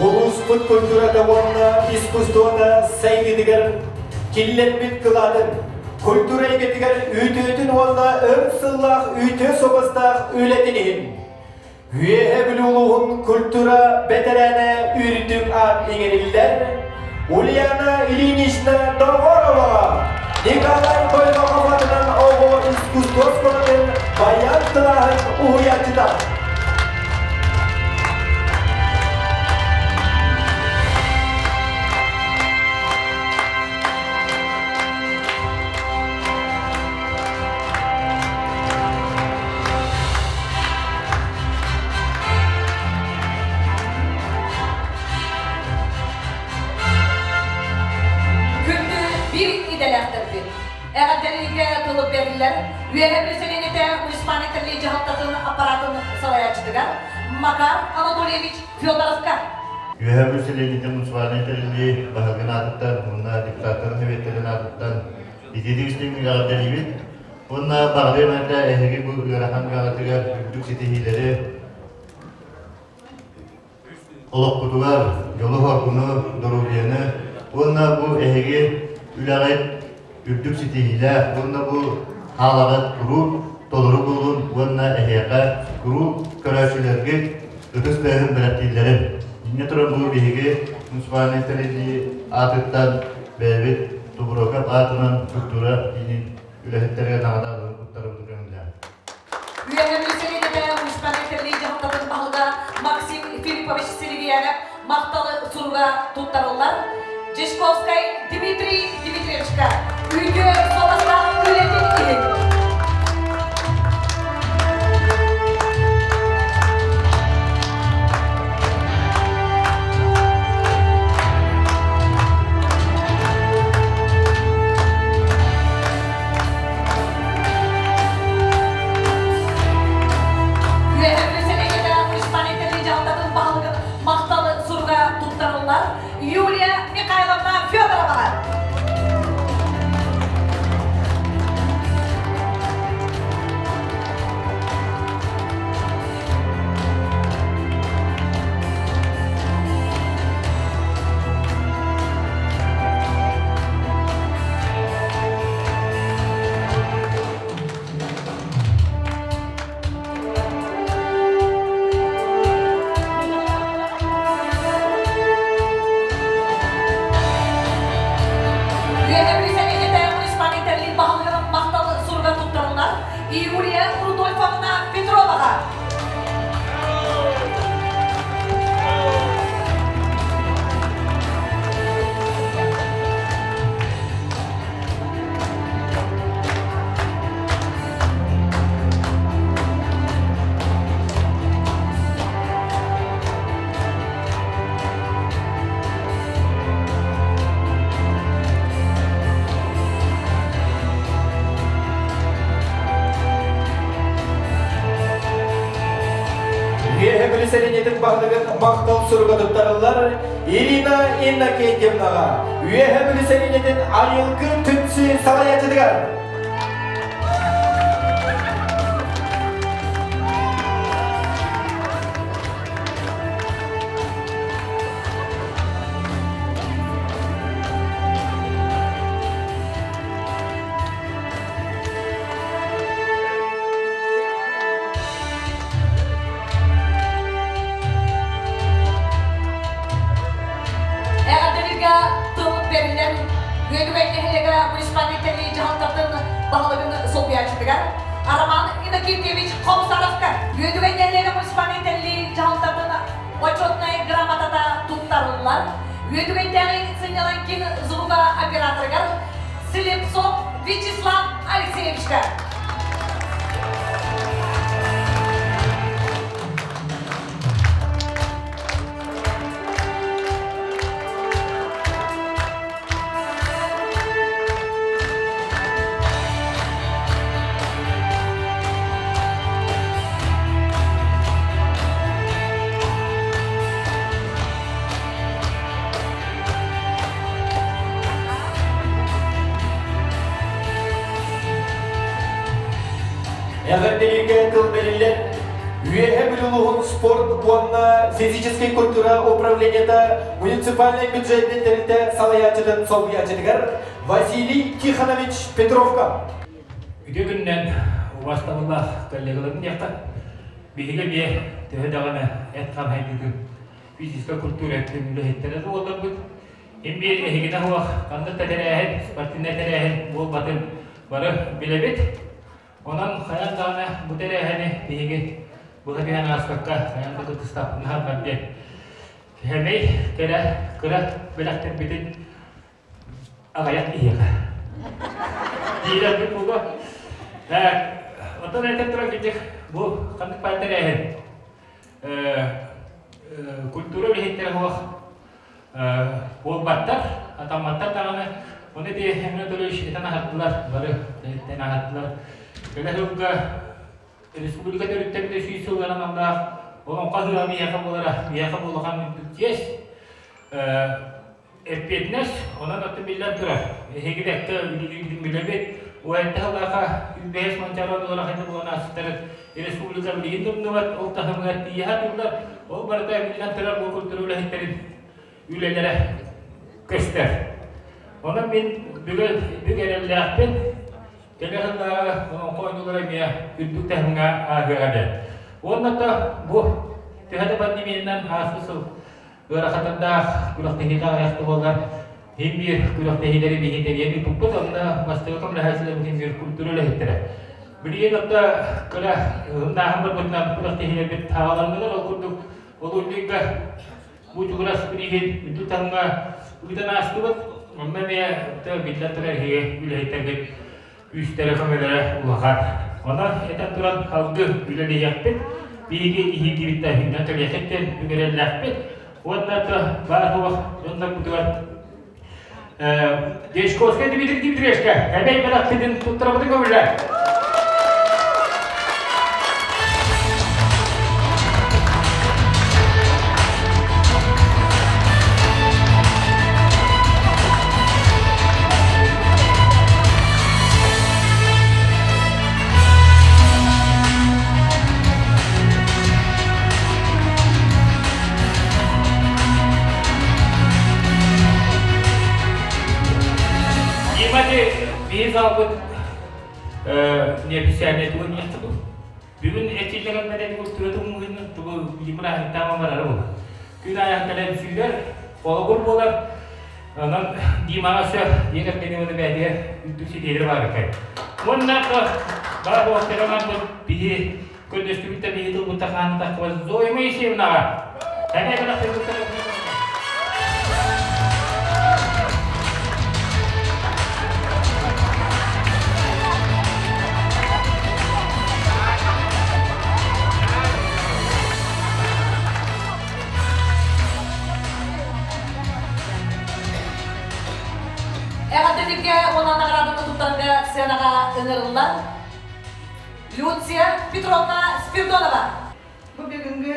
Улуспут культурада онна искусствода сайгидигер киллеппит кыладын. Культура егетигер үтөтүн онна ырсыллах үтө собастах үлэһитин. Үөһээ Бүлүүнун культура бетерене үрдүк ат эгериллер. Ульяна Ильинична Догорова. Николай Коймаховатынан ого искусствосконын баян тылахын уятыда. Әгәдәлегә тулып бирделәр. Үөһээ Бүлүү муниципалитеты җиһаттатын аппаратын сараячыдыгар. Макар Анатольевич Федоровка. Үөһээ Бүлүү муниципалитеты баһагынаттан, монда диктатор хәветтерен аттан идидигистен әгәдәлегә. Монда барлыгында әһеге бу ярахан галатыгар бүк ситеһиләре. Олоқ кутугар, жолу хакуны, дорубияны. Монда бу әһеге үләгәт Ürdük sitihile, bunda bu halagat kuru, toluru bulun, bunda ehiyaka kuru körəşülərgi ötüslərin bələktiyilləri. Yine turan bu bihigi, municipaliteleri atıttan bəyvit, tuburokap atınan kultúra, yine үлэһиттерге nağda adını kutları buduranlar. Үөһээ Бүлүү муниципалитеты җиһаттатын баһылга Максим Филиппович Сергеев макталы сурга туттарылар. Жешковский Дмитрий Дмитриевичка. Үйге соласына үлэһитин. Юлия Михайловна Федорова. Юлия Рудольфовна Петрова. Үөһээ Бүлүү баһлыгын мактал сурга туттарылар. Ирина Иннокентьевнаға. Үөһээ Бүлүү айылгы түнсү салаячыдыгар. Municipaliteleri җиһаттатын баһалыгын собиячыдыгар. Араман Иннокентьевич Комсаровка. Үөһээ муниципалитети җиһаттатын почетная грамотата туттарылар. Үөһээ Сыняланкин Зуга операторга Слепцов Вячеслав Алексеевичка. Ягодделиге тылбелилер Үөһээ Бүлүүнун спорт уонна физической культура управлениета муниципальный бюджеттеринде салаячыдан солуячыдыгар Василий Тихонович Петровка. Үдөгүннен убастабылла коллегаларын яқта биһиге бие төһөдөгөнө эткан хайдыгын физической культура үлэһиттере болдорбут. Эмбиет эхигине хуак кандык тэрээһин, спортинне тэрээһин бул батын бары билебит. Онан хаян дагана бу тэрээһини биһиге Bukan aspek yang begitu staf menghadap dia. Kami kira berak terbitin agak iya kan. Tidak betul kok. Untuk nanti terus kita bu kami pada tereh. Kultúra ulehittin bu batar atau matar tangan. Oni dia hanya tulis tanah hatular baru tanah hatular. Kita juga Respublika Türkiye'de şu zamanlarda onun kazığı miyaka bulakan bütçes epeytnes ona da millet durar. Hegedekte millet o entahulaka übbeş mançaron olarak hadi bu nasıtır Respublika bilindum nuvat oltahımlar diyahatlar o barda millet durar bu kültürü ulehittin ülelere göster. Ona bin bügellerden Kelihatan koyunlara bir üdük tehmine agak. Onun da bu terhadap pandemiden hasil berakatanda kulah tehlikah yaktular himbir kulah tehlikah bihiteriye bir puput onda mastercam hasil himbir kultúra ulehittin. Beliau da kulah nahan berbunyi kulah tehlikah bir tawalanlar okuduk olurliga bu juga seperti üdük tehmine kita nasibut memangnya terbilang terhadap ulehittin Üstleri kameraya ulaahan. Ona etan turan halgı üleli yapıp, bilgi iyi gibi tahminler terliyetten üleli yapıp, onda da bazı onda budur. Geçkoska dibidir reşka. Hemen merak edin tutturamadı kamerayı. Biz aldık nefisiyane tuğun yaptık. Bugün etkilerin bedeni kultúra mungkin tuğu limrah tamam var mı? Günah kalian sürer, olur bolar. Anan di masa yegar beni onu bediye üdüsü diğeri var kay. Onlar da daha bu terangan bihi kondüstümütte bihi tu mutakan takwa zoy mai sevna. Hanya kalau kita Ягодделиге онан аградын туттарга сценага ыңырылар. Люция Петровна Спиридонова. Bu bugünkü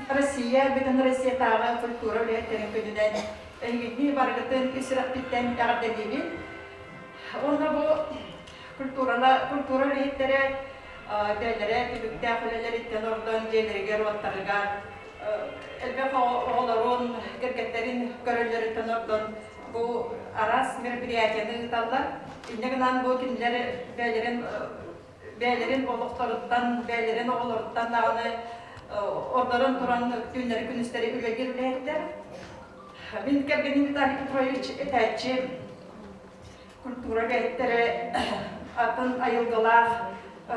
bütün Россиядагы культура үлэһиттерин күнүнөн эңгитни баргытын исрак биттен ягодделиги. Онда bu культура үлэһиттере бәйләре түбүктә хөлелерден ордон жерлерге роттарга элбек оголорун гергеттерин көрөлөрүтөн ордон bu aras merpiriyatiyani tallar. İnneğinden bu günler beylerin oluklarından, beylerin oğullarından dağını ordadan duran günleri, günüsleri üle girmeyekler. Ben Kergenin Vitali Petrovic etætçi kultúra gayetleri atın ayıldılar,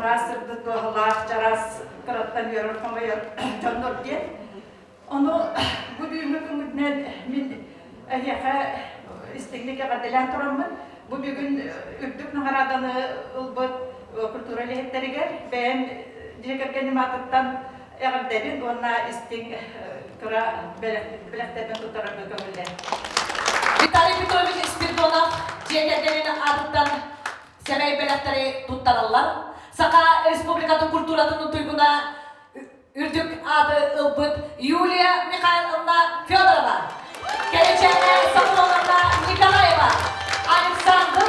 rasırdı doğalar, caras kırattan yorur, kamayır, canlar diye. Onu bu düğümü müdden Ayağa istekli kadar turamın. Bu bugün ürdük nagaradanı ılbıt kultúra ulehitteriger. Ben diğer animattan yağdedin ona istek kıra belekterden tutarak gömüldü. Vitali Petrovich Spiridonov diğerlerinin adından semey belekteri tuttarırlar. Saka Respublika'nın kultúratının tuyguna ürdük adı ılbıt Yulia Mikhailovna Fyodorova. Geleceğine Samurovna Nikolaeva, Alexander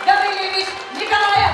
Gavrilyevich Nikolaev.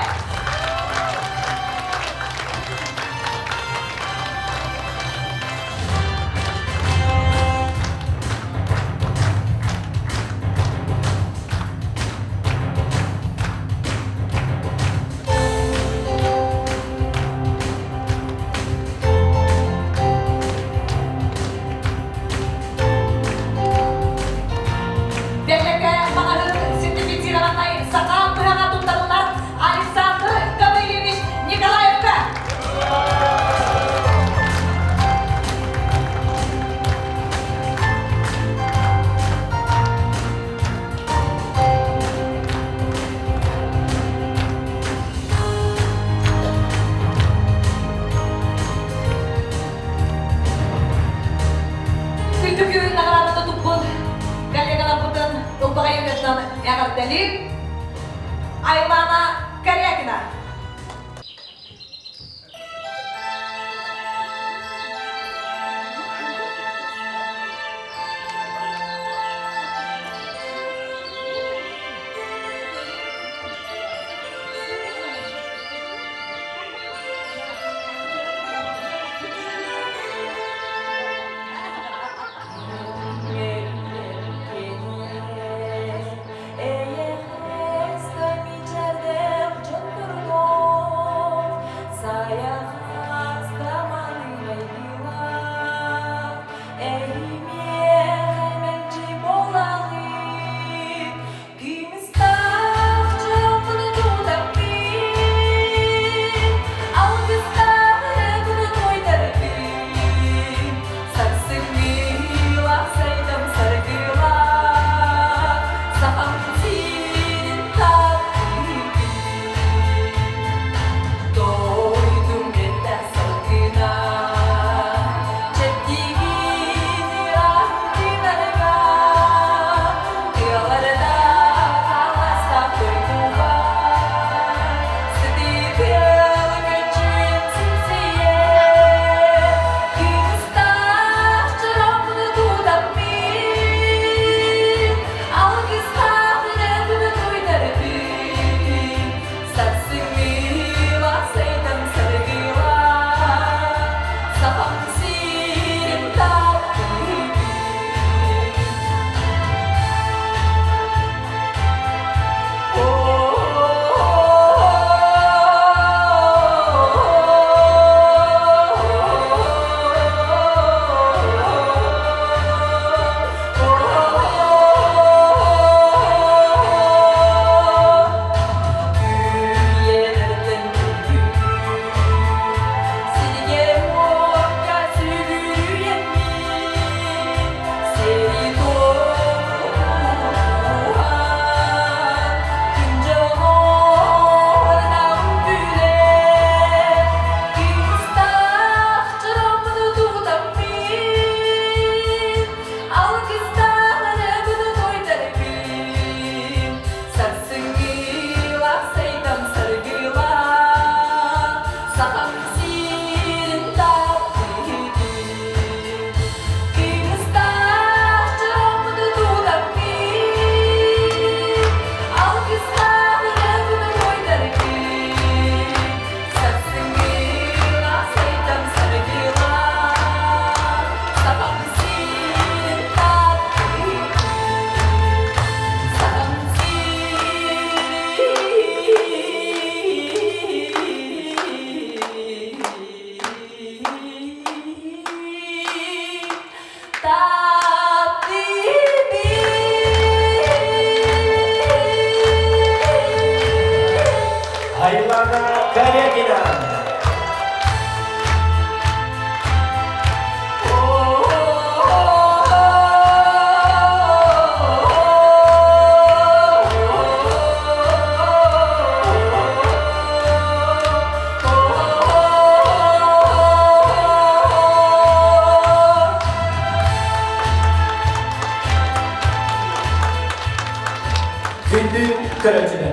Күнүн көрөчүнө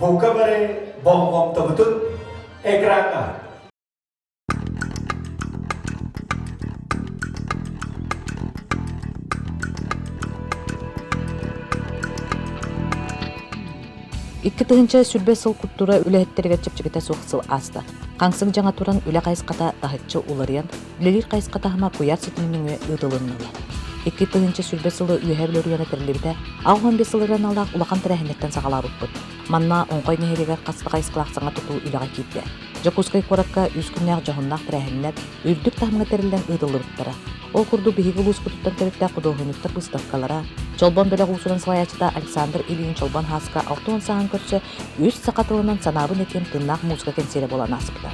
бука баре бом тобутун экранга Икки тыгынча сүрбе сыл культура үлэһиттерге чепчигите суқсыл аста. Қаңсың жаңа туран үлэ қайысқата тахытчы уларыян, үлелер қайысқатахыма куяр сетімніңе ыдылыннылы. Икки тыгынча сүрбе сылы Үөһээ Бүлүү тірілібіде, ағуан бесылырын алақ улақан тірээһинэттен сағалар ұппыд. Манна оңқой нехерегер қасты қайысқылақсаңа тұту үлэға кейтті. Жокускай коракка үскүннәк жоғыннақ тірээһиннер үрдік тахымға тірілден ыдылырыптара. Ол курду биһиги луус кутуттан төрүттә кудоһунуттар быстаккалара. Чолбон бөлөг уусуран салаячыта Александр Ильин Чолбон хаска ортон саан көрсө, үс сакатылынан санабын этем тыннак музыка кенсере болан аспыта.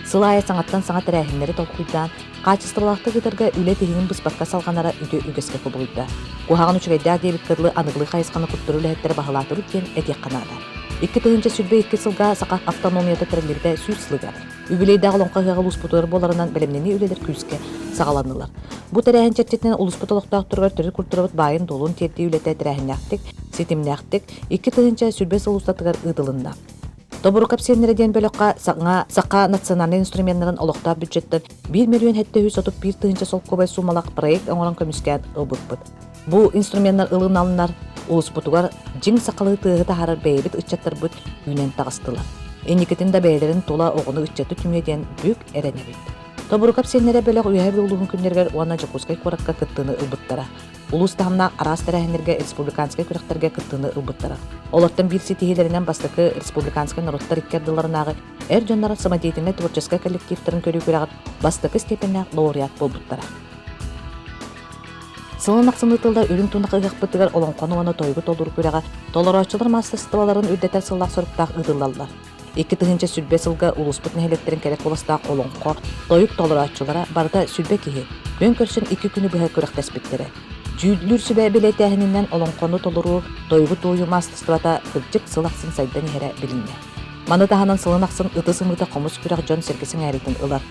Сылая саңаттан саңа тирээһиннери толкуйдан, качестволакты гыдырга үле тегин быспакка салганара үдө үгөскө кубулуйда. Кухаган учугайда дебит кырлы аныглы хайысканы куттуру үлэһиттер баһалатыры кен этек канада. Икки тыгынча сүрбе икки сылга сака автономията тирелерде сүз сылгар. Үбүлейдагы лоңкага улуспутур боларынан белемнени үлелер күскө сагаланылар. Бу тирээһин чертетинен улуспутулуктак тургар төрү культурабыт байын долун терди үлете тирээһиннактык, сетимнактык, икки тыгынча сүрбе сылустатыгар ыдылында. Добуру капсиеннерден бөлөкка сака национальный инструменттарын олокта бюджеттен 1 миллион хетте сотуп бир тыгынча солкобай сумалак проект оңорон көмүскән ыбыкпыт. Бу инструменттер ылын алынар улуспутугар жиң сакалы тыгы тахарар бейбит ыччаттар бут үнен тагыстылар. Эникетин да бейлерин тола огуну ыччаты түмеден бүк эренебит. Добуру капсиеннере бөлөк Үөһээ Бүлүүнүн күндергер уана Жокускай коракка кыттыны ылбыттара. Улус тахымна арас тирээһиннерге республиканскай күрәхтерге кыттыны ылбыттара. Олоттон бир ситиһилеринен бастакы республиканскай народтар иккердыларынагы эр жоннара самодеятельный творческий коллективтерин көрүү күрәгат бастакы степенне лауреат болбуттара. Сылын аксыны тылда үрүң тунак ыгакпытыгар олоңкону оны тойгу толдур күрәгә толорочылар массастыбаларын үрдетер сыллак сорыктак ыдылаллар. Икки тыгынча сүрбе сылга улуспут нехелеттерин керек боластак олоңкор тойук толорочылара барда сүрбе киһи көн көрсүн 2 күнү быһа көрөктеспиттери. Жүйдлүр сүбе билетээһинен олоңкону толуру тойгу тою массастыбата кылжык сылаксын сайдан хере билинне. Маны таханан сылын аксын ыты сымыта комус күрәк жон серкесин әритин ылар.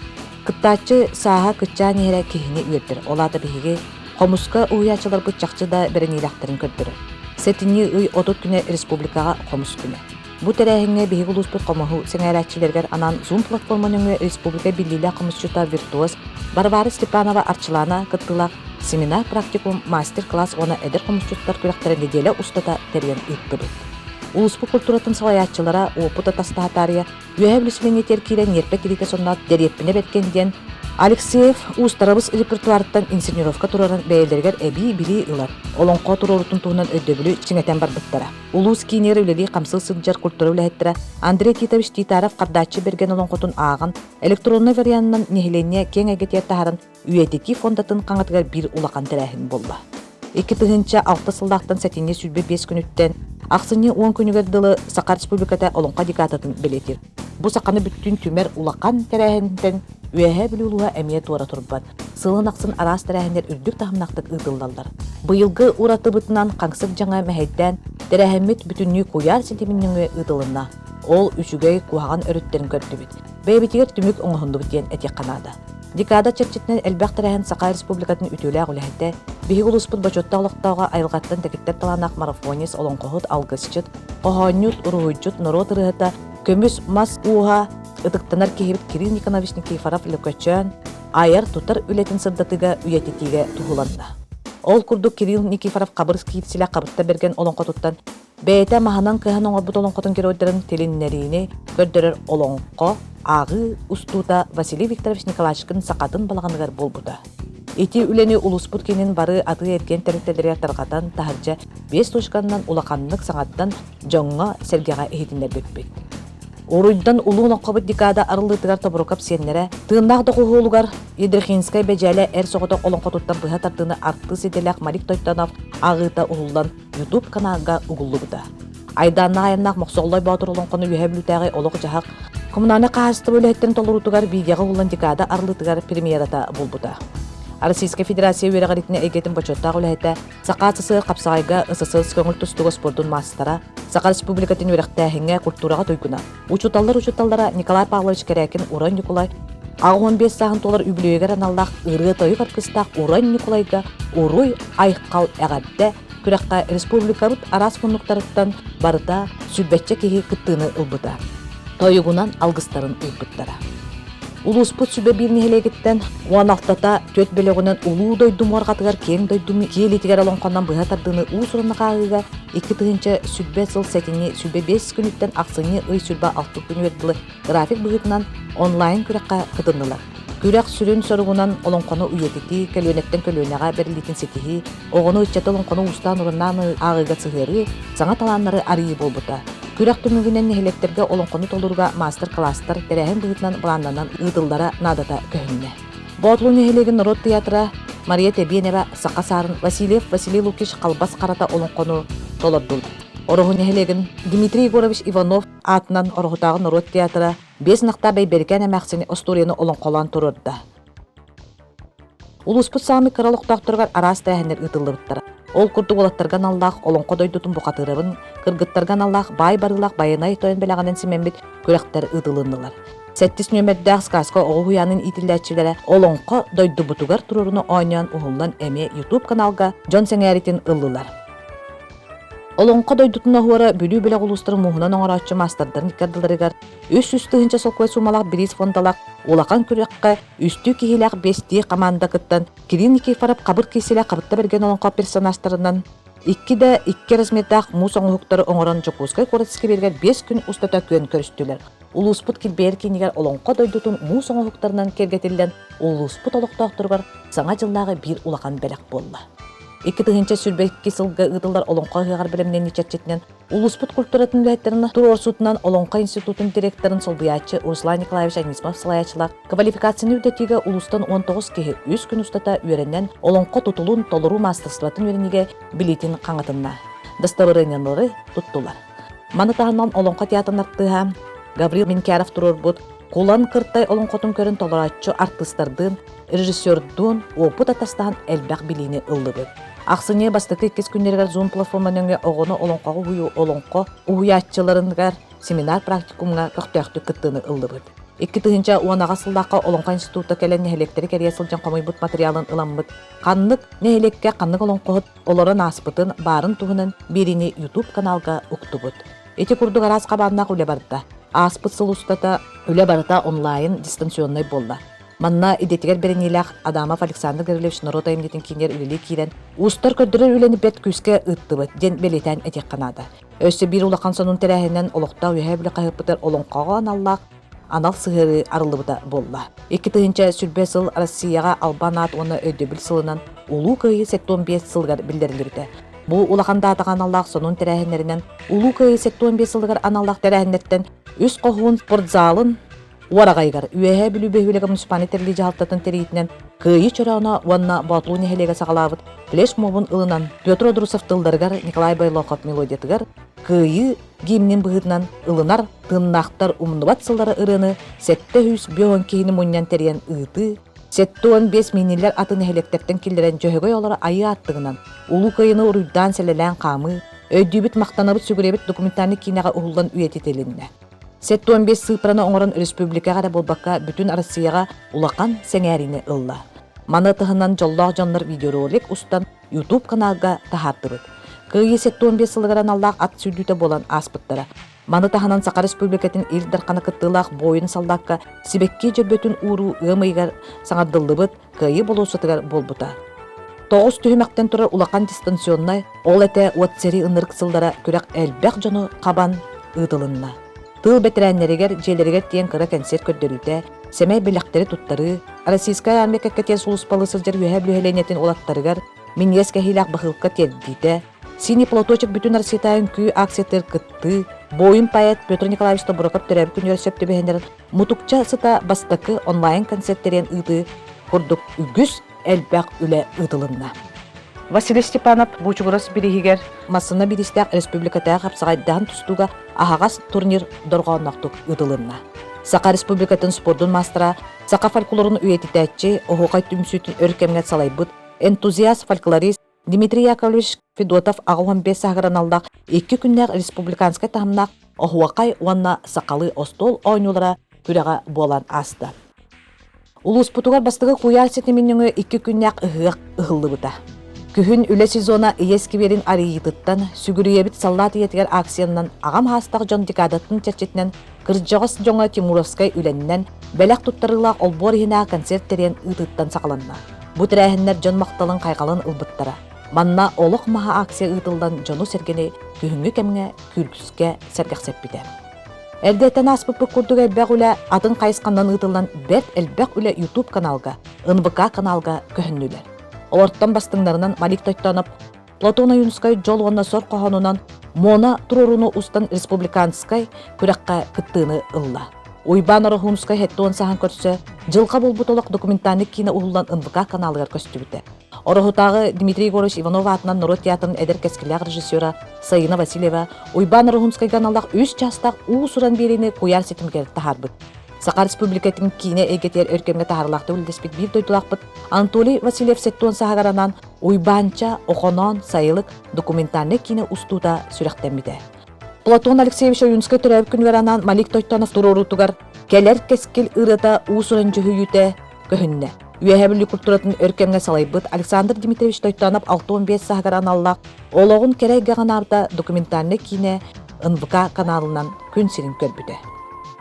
Кыттачы саха кытчааны хере киһини үйөрдер. Олата биһиги комуска уячылар бычакчы да беренилактерин көрдүрө. Сетини ый отут күнө республикага комус күнө. Бу терээһиңе биһиги улуспут комуху сеңээрачилергер анан Zoom платформаның республика биллиле комусчута виртуоз Барбара Степанова Арчылана кыттылак семинар практикум мастер-класс она эдер комусчуттар күрәхтерин неделе устата терген ыттыбыт. Улуспут культуратын салаятчылара опыта тастаатария Үөһээ Бүлүү теркирен нерпе кирите соннат дереппине беркенден Алексеев устарабыз репертуарттан инсценировка турарын бәйелдергер эби бири ылар. Олонко турорутун туунан өйдөбүлү чиңетен барбыттара. Улус кинери үлели камсыл сылжар культура үлэһиттера Андрей Титович Титаров кардачы берген олонкотун ааган электронный вариантынан нехиленне кең эгетиер тахарын үетики фондатын каңатыгар бир улакан тэрээһин болла. 2006 сылдактан сәтинне сүлбе 5 күнүттен аксыны 10 күнүгер дылы Сака Республиката олонко дикататын белетир. Бу саканы бүттүн түмер улакан тэрээһинтен Үөһээ Бүлүү улууһа эмие туара турбат. Сылын аксын арас тэрээһинер үрдүк тахымнактык ыдылдалдар. Быйылгы уратыбытынан каңсык жаңа мәһәйдән тэрээһимит бүтүннү куяр сентиминнү ыдылына. Ол үчүгөй куаган өрүттерин көрдүбүт. Бэбитигер түмүк оңоһундубут диен этек канада. Декада чечетнен элбэх тэрээһин Сака Республикатын үтүлээх үлэһитэ биһиг улуспут бачотта олоқтауға айылғаттан тәкеттер таланақ марафонис олонқоғыт алгысчыт, қоғанют, уруғыджут, народ рыхыта, көміс мас уға, ытықтанар кехебіт Кирилл Никонович Никифоров Лукачан, айар тутар үлетін сырдатыға үйететіге туғыланды. Ол күрдік Кирилл Никифоров қабырыз кейіпсілі қабытта берген олонқотуттан, бәйті маханан кыхан оңырбыт олонқотын керойдарын телиннеріне көрдірер олонқо, ағы устута Василий Викторович Николаевичкин сақатын балағанығар болбуда. Эти үлени улуспут кенин бары аты эрген теректелері тарғатан тахаржа 5 тошканнан улақанлық саңаттан жоңға сәргеға эхетіндер бөппет. Оруйдан улуын оққабыт декада арылытығар табырокап сеннері, тыыннақ доқуғылығар Едрехинскай бәжәлі әр соғыда олонқотуттан бұға тартыны арты седелек Марик Тойтанов ағыта ұғылдан YouTube каналға ұғылығыда. Айданна айыннақ мұқсоғылай баутыр олонқоны Үөһээ Бүлүүтәғі олық жағақ коммунаны қағысты бөліхеттен толырутығар бейдеға ұлан декада арылытығар премьерата болбуда. Российская Федерация үерағаритіне әйгетін бачоттағы үләйті Сақасысы қапсағайға ысысыз көңіл тұстығы спордың мастара Сака Республикатын өріқтәхіңе культураға тойгуна. Учуталлара Николай Павлович Кәрәкін Уран Николай $15 сағын толар үбілуегер аналлақ ұрығы тойық арқыстақ Уран Николайға ұруй айққал әғадді күрәққа республикабыт арас фондуқтарыттан барыта сүлбәтче кеге күттіні ұлбыта. Тойығынан алғыстарын ұлбыттара. Улуспут сүбе bir нехелегеттен уаналтата төт бөлөгүнөн улуу дойдум оргатыгар кең дойдум киелитигер олонкондан быга тардыны уусурунна кагыга 2 тыгынча сүбе сыл сетини сүбе 5 күнүттен аксыны ый сүлбе 6 күн вердилы график быгытынан онлайн күрөккө кытынылар. Күрөк сүрүн соргунан олонкону уетити көлөнөттен көлөнөгө берилитин сетихи огону ыччата олонкону устан уруннан агыга сыгыры саңа таланнары арый болбута. Күрәк түмүгүнен нехелектерге олонкону толурга мастер-класстар терээһин быгытынан буланнан ыдылдара надата көһүнне. Ботлу нехелеген народ театра Мария Тебенева Сака сарын Василий Лукич калбас карата олонкону толордул. Орогу нехелеген Дмитрий Егорович Иванов атынан орогутагы народ театра 5 накта бейберген эмексини осторияны олонколан турурда. Улуспут сами кыралыктактыргар арас тээһинер ытыллыбыттар. Ол курдук олаттарган Аллах олонко дойдутун букатырыбын, кыргыттарган Аллах бай барылах байынай тойын белаганын сименбит күрәктер ыдылыннылар. 7 нөмердәг сказка оғуянын итилләтчиләре олонко дойдубутугар туруруну ойнан ухуллан эме YouTube каналга Жон Сеңәритин ыллылар. Олонко дойдутуна хуара бүлүү беле улустар муһунан оңорачы мастардарын иккардыларыгар үс-үстүһүнчө солкой сумалак бирис фондалак улакан күрәккә үстү кихилак 5 команда кыттан Кирилл Никифоров кабыр киселе кабытта берген олонко персонажтарынан 2 размердак мус оңуктары оңорон Жокускай Корецке берген 5 күн устата көн көрүстүлөр. Улуспут килбер кинигер олонко дойдутун мус оңуктарынан кергетилген улуспут олоктоктургар саңа жылдагы бир улакан белек болла. 2 тыгынча сүрбекки сылга ыдылдар олонко хыгар билимнен ничетчетнен улуспут культуратын үлэхтерин турорсутунан олонко институтун директорун солбуячы Руслан Николаевич Анисмов салаячылар квалификацияны үдетиге улустан 19 кеhe 3 күн устата үйреннен олонко тутулун толуру мастерстватын үйрениге билетин каңатынна достоверениялары туттулар. Манытаһынан олонко театрын артыһа Гаврил Минкяров турорбут кулан кыртай олонкотун көрүн толораччы артисттардын режиссердун опыт атастаһан элбэх билини ыллыбыт. Аксыне бастыкы 2 күннергер Zoom платформаныңа огону олонкого уyu олонко уяччыларынгар семинар практикумга көктөктү кыттыны ыллыбыт. 2 тыгынча уанага сылдакка олонко институтта келен нехелектери кериесилжан комойбут материалын ыламмыт. Каннык нехелекке каннык олонкохот олорон аспытын барын туһунан бирини YouTube каналга уктубут. Эти курдук араска барнак үле барда. Аспыт сыл устата үле барыта онлайн дистанционный болла. Манна идетигер беренилах Адамов Александр Григорьевич народа эмнетин кинер үлели кирен. Устар көддөрөр үлени бет күскә ыттыбыт ден белетен этек канада. Өссө бир улахан сонун терәһеннән олоқта Үөһээ Бүлүү кайыппытыр олонқаган Аллах анал сыгыры арылыбыта болла. 2-нче сүрбе сыл Арассыыйаҕа албанат оны өйдөбүл сылынан улуу кыйы 85 сылгар билдирилирде. Бу улаханда атаган Аллах сонун терәһеннәреннән улуу кыйы 85 сылгар аналлах терәһеннәттен үс кохун спортзалын Уарагайгар Үөһээ Бүлүү бөһүлеге муниципалитерлии жалтатын теритинен кыйы чорона уанна батлууни хелеге сагалабыт плеш мобун ылынан Петр Друсов тылдаргар Николай Байлохов мелодиятыгар кыйы гимнин быһытынан ылынар тыннахтар умнубат сыллары ырыны 700 бөһөн киһини муньян терен ыты 7-5 миниллер атын хелектептен киллерен жөһөгөй олары айы аттыгынан улуу кыйыны уруйдан селелен камы өйдүбүт мактанабыт сүгүребит документальный кинага ухулдан үйетителинне 7-15 сыпраны оңорон республикага да болбакка бүтүн Арассыыйаҕа улакан сеңәрине ылла. Маны тыһынан жоллоох дьоннор видеоролик устан YouTube каналга тахартыбыт. Кыйы 7-15 сылыгаран Аллах ат сүрдүтө болан аспыттара. Маны таханан Сака Республикатын илдарканы кыттылаах бойын салдакка сибекки жөбөтүн ууру ымыйгар саңардыллыбыт кыйы болуусатыгар болбута. 9 түһүмэктен турар улакан дистанционнай ол эте уатсери ынырык сылдара күрәк элбек жону кабан ыдылынна. Тыл бетерәннәрегер желерегер тиен кыра концерт көддөрүтә, семей беләктәре туттары, Российская армия кәккәтен сулус палысызжар Үөһээ Бүлүү хеленетин олаттарыгар, миньес кәһиләк бахылка тердите, синий платочек бүтүн Россиятайын күй акциятер кытты, бойын поэт Петр Николаевич Тобураков төрәбі күнер сөптөбәһендер, мутукча сыта бастакы онлайн концерттерен ыды, курдук үгүс элбәк үле ыдылынна. Василий Степанов бучугурас бирихигер массына биристәк республикатағы хапсағайдан тустуга ахагас турнир дорғауынақтық ыдылынна. Сака республикатын спордун мастера, Сака фольклорын үйетитәтчі, оғуқай түмсүтін өркемгет салайбыт, энтузиаст фольклорист Дмитрий Яковлевич Федотов ағуан 5 сағыран алдақ 2 күннәк республиканскай тағымнақ оғуақай уанна сақалы остол ойнулара күрәға болан асты. Улус путугар бастығы куяр сетімініңі 2 күннәк ұғылы бұта. Күхін үлі сезона иескиберин арийытыттан сүгүрүйебит саллат иетігер акциянынан ағам хастақ жон декадаттың чәрчетінен кырджағыс жоңа Тимуровскай үленінен бәләк туттарылақ олбор хина концерттерен ытыттан сақаланна. Бұ тірәхіннер жон мақталын қайқалын ылбыттара. Манна олық маха акция ытылдан жону сергені күхінгі кәміңе күргіске сәргәқсеп біде. Әлдеттен аспыппы күрдігі әлбәқ үлі атын қайысқандан ытылдан бәт әлбәқ үлі YouTube каналға, НВК каналға күхіннілер. Оларттан бастыңдарынан Малик Тойтанып, Платона Юнскай жол онна сор қоғанынан Мона Туруруну устан республиканскай күрәққа кыттыны ылла. Уйбан Орохунскай хеттуын сахан көрсі, жылға болбутолық документальный кино ұғылан НВК каналығар көстібіті. Орохутағы Дмитрий Егорович Иванов атынан Нұрот театрын әдір кәскіліғ режиссера Саина Васильева Уйбан Орохунскай каналақ 3 частақ уусуран берені куяр сетімгер тахарбыт. Сака Республикатын кине эгетер өркемге тахарлақты үлдеспет бир дойтулақпыт Анатолий Васильев сеттуын сағаранан уйбанча, охонон, сайылык документальный кине устута сүрәқтенбіде. Платон Алексеевич Юнскай түрәбі күнверанан Малик Тойтанов турорутугар келер кескил ырыта уусуран жүйүйіте көхінне. Үөһээ Бүлүү культуратын өркемге салайбыт Александр Дмитриевич Тойтанов 6-15 сағаран аллақ олығын керейге ғанарда документальный кине НВК каналынан күн сирин көрбіде.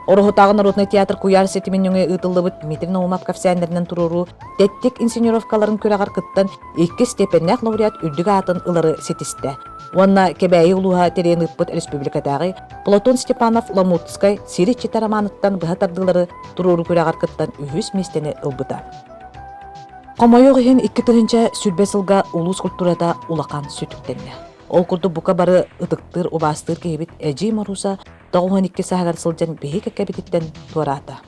Орохотағы Народный театр куяр сетименнөңе ытылыбыт Дмитрий Наумов кафсианерінен туруру теттик инсценировкаларын көрағар кыттан 2 степеннәк лауреат үрдігі атын ылары сетисті. Уанна кебәйі улууһа терен ыппыт республикатағы Платон Степанов Ламутскай сирит читараманыттан бұхатардылары туруру көрағар кыттан 3 местені ылбыта. Қомойоғығын 2-нче сүрбе сылға улус культурада улақан сүтіктенне. Ол күрді бұқа бары ұтықтыр, обастыр кейбіт әжей маруса тағуған 2 сағар сылжан бейі кәкәбететтен туарата.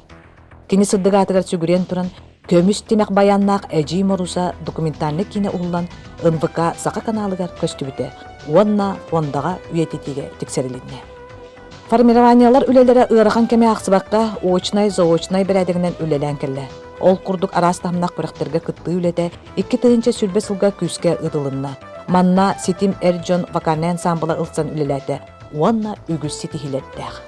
Кені сылдыға атығар сүгірен тұран, көміс темек баяннақ әжей маруса документальный кине ұғылан НВК Сака каналығар көстібіті, уанна фондаға үйететеге тексерілінне. Формированиялар үлелері ұйараған кәме ақсыбаққа очнай-заочнай бірәдігінен үлелен кәлі. Ол күрдік арас тамнақ көріқтерге күтті үлеті 2-нче сүрбе сылға күске ұдылынна. Манна сетим эрджон вокальный ансамбла ылсан үлеләді, уанна үгіз сетихилеттәғ.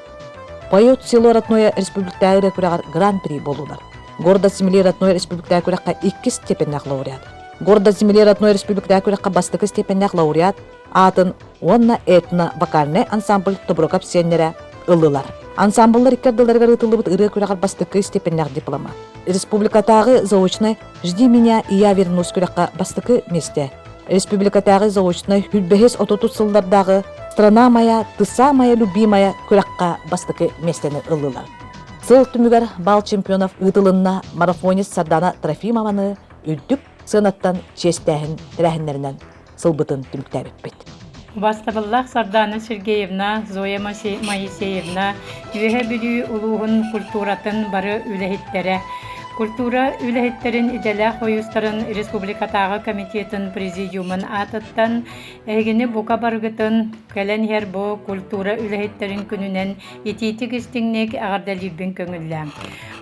Поет село Родное республиктағы көрәғар гран-при болулар. Горда земли Родной республиктағы көрәққа 2 степеннәқ лауреат. Горда земли Родной республиктағы көрәққа бастықы степеннәқ лауреат атын уанна этно вокальный ансамбль Тоброкап сеннері ылылар. Ансамбльлар иккардыларга рытылыбыт ыры күрәгәр бастыкы степеннәр диплома. Республикатагы заочный «Жди меня, и я вернусь» күрәккә бастыкы месте. Республикатагы заочный «Хүлбәһес ототут сыллардагы «Страна моя, ты самая любимая» күрәккә бастыкы местене ылылар. Сыл түмүгәр бал чемпионов ытылынна марафонец Сардана Трофимованы үлдүк сынаттан честәһин тэрээһиннәреннән сылбытын түмүктәбеппет. Бастабыллах Сардана Сергеевна, Зоя Моисеевна, Үөһээ Бүлүү улууһун культуратын бары үлэһиттере. Культура үлэһиттерин иделэх ойустарын республикатагы комитетин президиумын атыттан, эгини бука баргытын кэлэн хербо культура үлэһиттерин күнүнен ититик истиңнек агардалибин көңүллэ.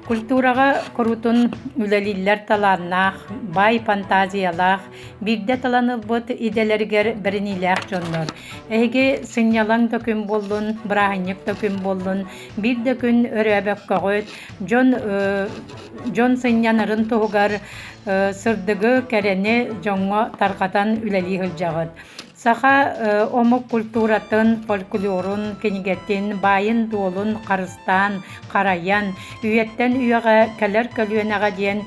Культурага корутун үлэлиллер таланнах, бай фантазиялах, бирде таланылбыт иделергер бірінилэх жоннор. Эге сынялан төкүн боллун, браханник төкүн боллун, бирде күн өрөбөк көгөт, жон сынянарын тугар сырдыгы кәрені жоңго тарқатан үлэли хылжагыт. Саха омук культуратын, фольклорун, кенигеттин, байын дуолун, карыстан, караян, үйеттен үйеға кәлер көлуенеға дейін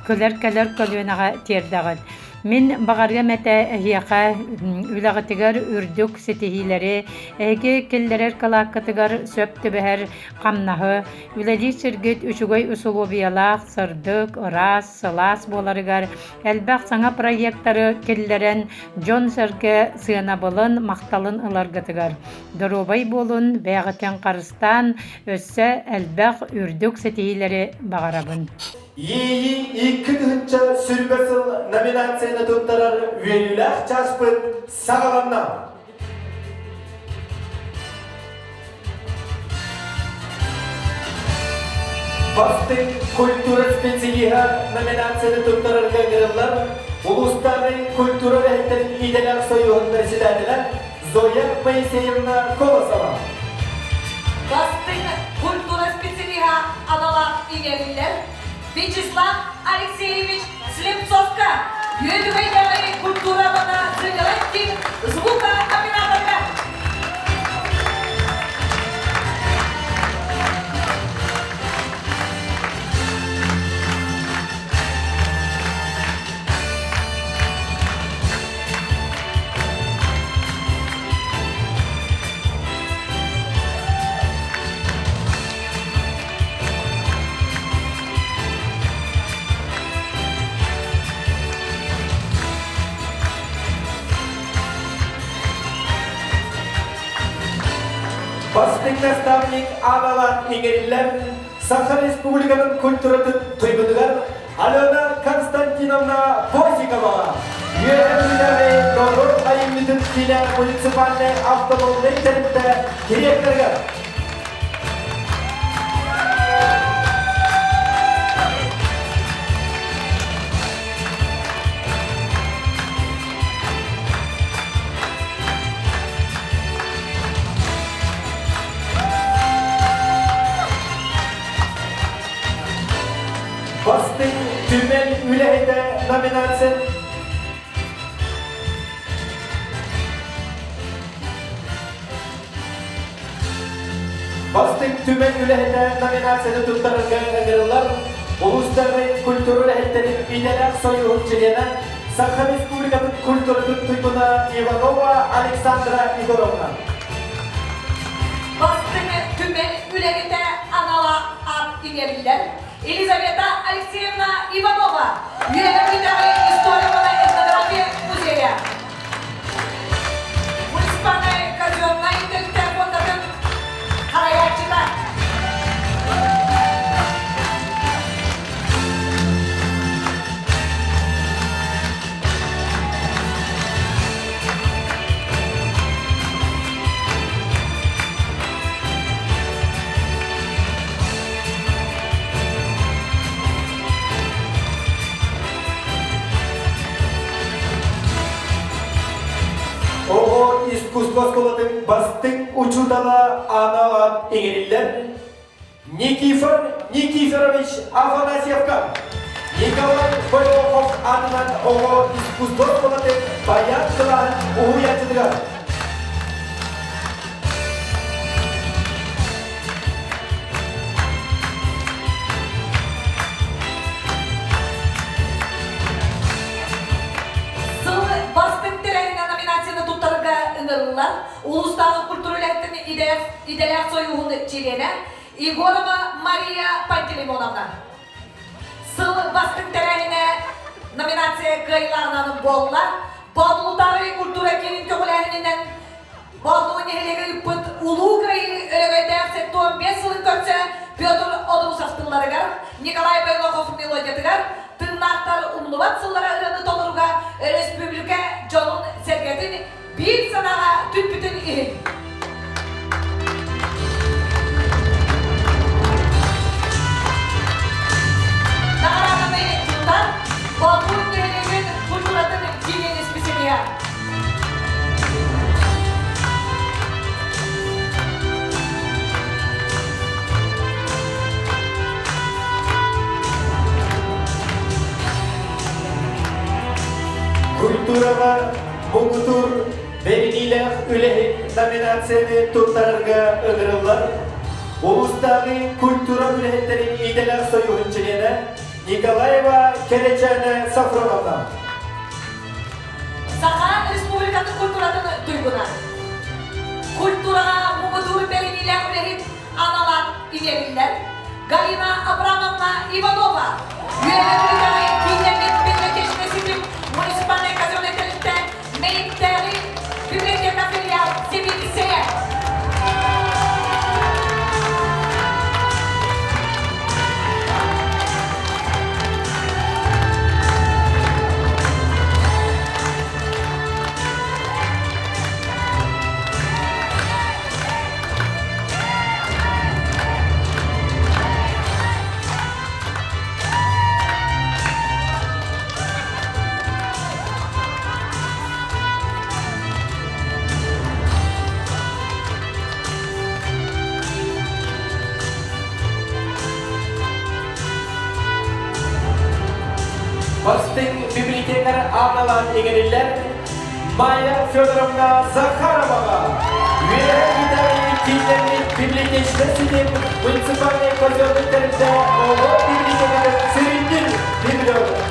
көлер көлуенеға тердағыт. Мен бағарга мәтә әйяқа үләғытығар үрдік сетихилері, әйге келлерер калаққытығар сөпті бәхір қамнағы, үләді сіргіт үшігой ұсулубиялақ, сырдық, ырас, сылас боларығар, әлбәқ саңа проекттары келлерен жон сәрге сыянабылын, мақталын ыларғытығар. Дұрубай болын, бәғытен қарыстан, өссі әлбәқ үрдік сетихилері бағарабын. Ең екі күнчі сүрбесіл номинацияны тұттарар үөрүүлээх часпыт сағаланна. Бастың культура специалиға номинацияны тұттарар гәңгірілер Улустарның культура рәхтәрін иделер сойуғын председателі Зоя Моисеевна Колосова. Бастың культура специалиға адалар игерілер Вячеслав Алексеевич Слепцовка, Үөһээ культура бана зритель звука оператора. Бастың наставник аналар еңерілер, Саха Республиканың культуратын тойбыдығар Алена Константиновна Босикова. Үөһээ Бүлүү айыммитін тиле муниципальный автомобиль тәріпті директорға. Бастың түмен үлэһитэ номинациян Бастың түмен үлэһитэ номинацияны туттарырга ыңырылар Улустарның культура үлэһиттерин иделер сойуғын чилена Саха Республикатын культуратын туйбуна Иванова Александра Егоровна. Бастың түмен үлэһитэ анала ат игерилер Елизавета Алексеевна Иванова, Үөһээ Бүлүү история этнография музея. Муниципальная казенная интеллектуальная фондатын Хараячина. Искусство сколотын бастың учудала аналар еңерілер Никифор Никифорович Афанасьевка. Николай Бойлохов атынан оғы искусство сколотын баян қылан ұғыятыдыға. иделяк союзун члене Егорова Мария Пантелеймоновна. Сыл бастың тэрээһинэ номинация кыйларынан болла. Бодлутары культура келин көгөләһинен Болдуын ехелеге үппіт улуу кайы өрөгөйдәк сеттуын 5 сылын көрсе Петр Одрусовтыларыгар, Николай Байлохов мелодиятыгар, тыннақтар умлубат сыллара ыраны толыруга республика жолун сергетин bir санаға түппітін ехел. Нағарананы жылдан Болдуын ехелеген культуратын кейген еспесене. Культураға бұғытур үлэһитин номинацияны тұттарырға ұдырылар. Улустағы культура үлэһиттерин иделер союғын члене Николаева Керечана Сафроновна. Саха республиканы культуратын туйгуна. Культураға бұғытур үлэһит аналар инериллер. Галина Абрамовна Иванова. Үөһээ Муниципальная казенная территория, милитари, библиотека филиал, цивилизация. Бастың библиотекар аналар егерілер Майя Федоровна Захароваға. Үөһээ кейлерін библиотечнесінің муниципальный казенный олы библиотекары Сырындин библиотека.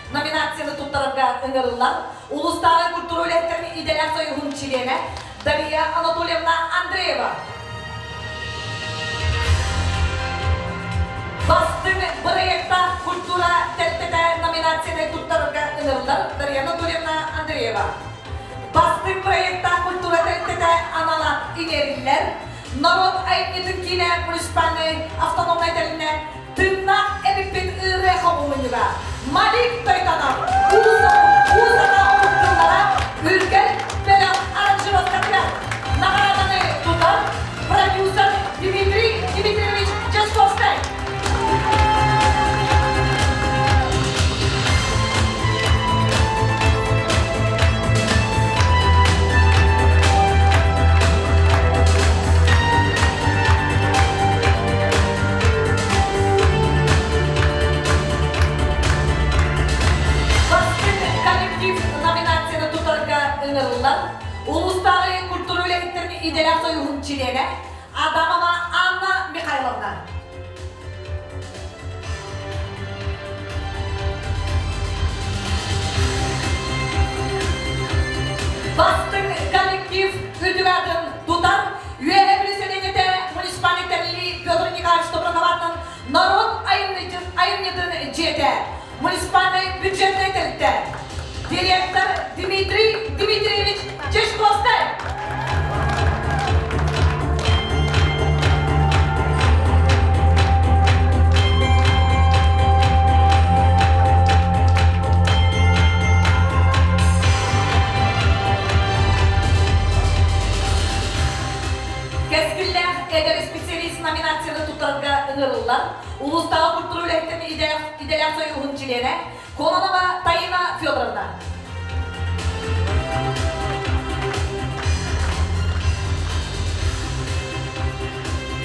Номинацияны туттарырга ыңырылар. Улустағы культура үлэһиттерин иделяк союзун члене Дарья Анатольевна Андреева. Бастың проекта культура тәлтеге номинацияны туттарырга ыңырылар Дарья Анатольевна Андреева. Бастың проекта культура тәлтеге аналар инериллер. Народ айтнетін кейіне муниципальный автономный тәліне тыннақ әбіппен ұры қомуыныға. Malik Toytanov, Uzana Oğuzlar'a ülke veren aranjörler, nağaradanı tutan prodüser Dimitrievich Cheskovsky. Улустағы культура үлэһиттерин иделяк союзун члене Адамова Анна Михайловна. Бастың коллектив үдүгатын тутан Үөһээ Бүлүү муниципалитетли Петр Николаевич Доброковатның народ айымнетін жете муниципальный бюджетный тәртті. Директор Дмитриевич Чешковский. Кескіллер егер специалист номинацияны тұттарырға ыңырылар. Улустағы культура үлэһиттерин иделяк союзун члене Кононова Таина Федоровна.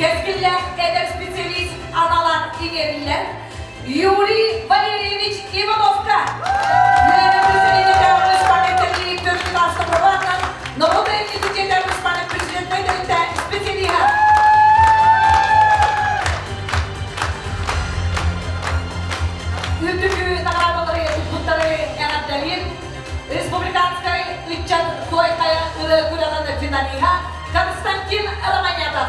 Кескиллер эдер специалист аналар игериллер Юрий Валерьевич Ивановка. Народный университет президента специалиста. Үтүгү наградалары депутаттары Янадалин республиканской үчат тойкая кураган финалига Константин Романятов.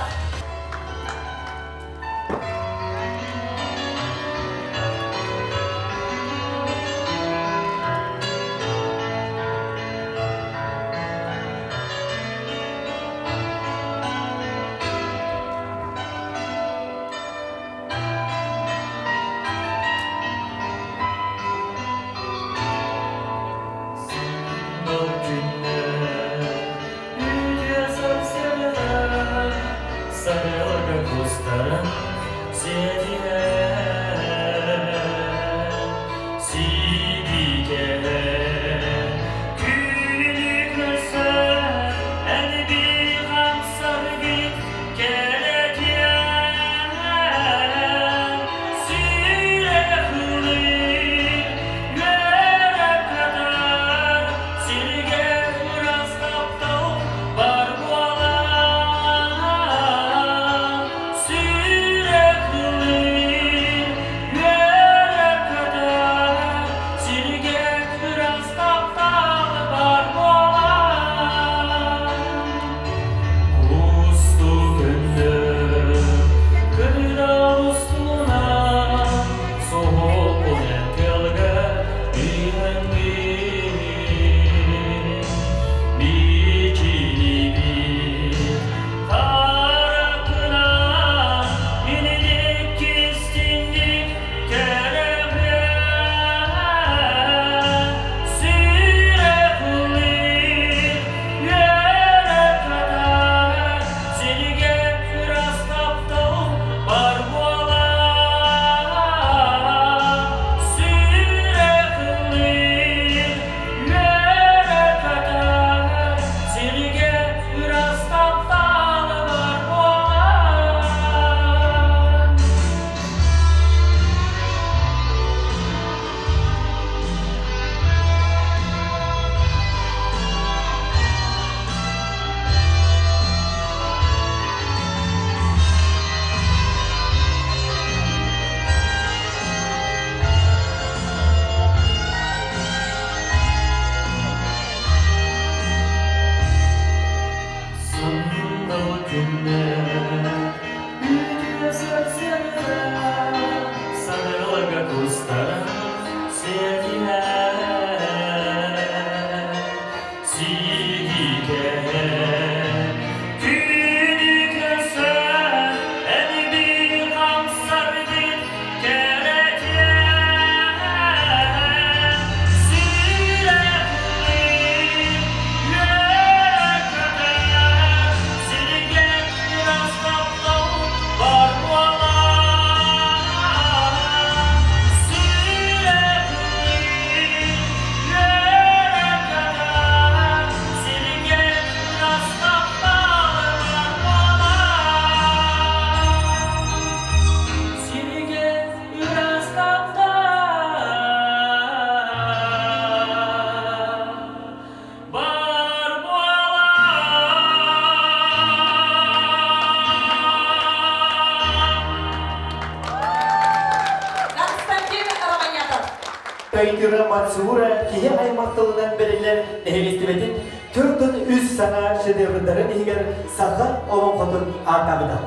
Кайтыра Мансура кие аймақтылынан берілер нәхелестіметін түртін үз саңа шедеврындарын егер сақа олон қотын артабыда.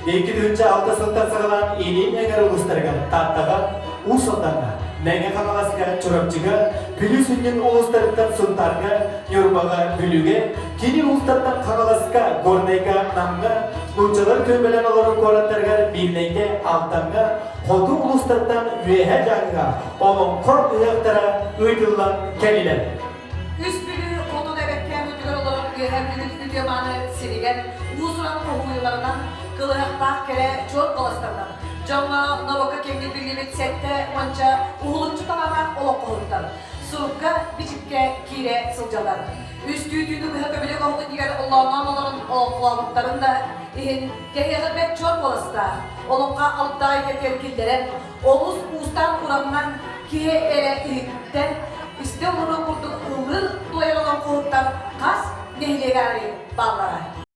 2006 сылтан сағалан елен әгер ұлыстарға таттаға, ұсылдарға, нәңе қамағасыға чұрапчыға, бүлі сүнген ұлыстарықтан сұнтарға, нөрбаға бүліге, кені ұлыстардан қамағасыға, горнайға, намға, ұлчалар көмбелен оларын қораттарға, білнейге, алтанға, қоты ұлыстардан үөһээ жағыға, оның қор ұяқтара өйтілден кәлілер. Үс бүлі қоты дәбеккен өтігер олар үөһээ бүлі үдеманы сенеген, ұсыран қоғуыларынан кылыақтақ кәрі жол қоластардан. Жаңа Новока кемді білімет сәтті онша ұғылықчы талаған олық қоғыттар. Суыққа бичікке кире сылжалар. Үстүйдүйді бұхақы білек оғы дегер ұллауынан оларын олықлауыттарын да ihin kehiğirmek çok olasta. Olunca alttay getirkillere, oluz ustan kuramdan kihe ere ilikten, İste onu kurduk ımır doyalım kurttan kas nehlegari bağlara.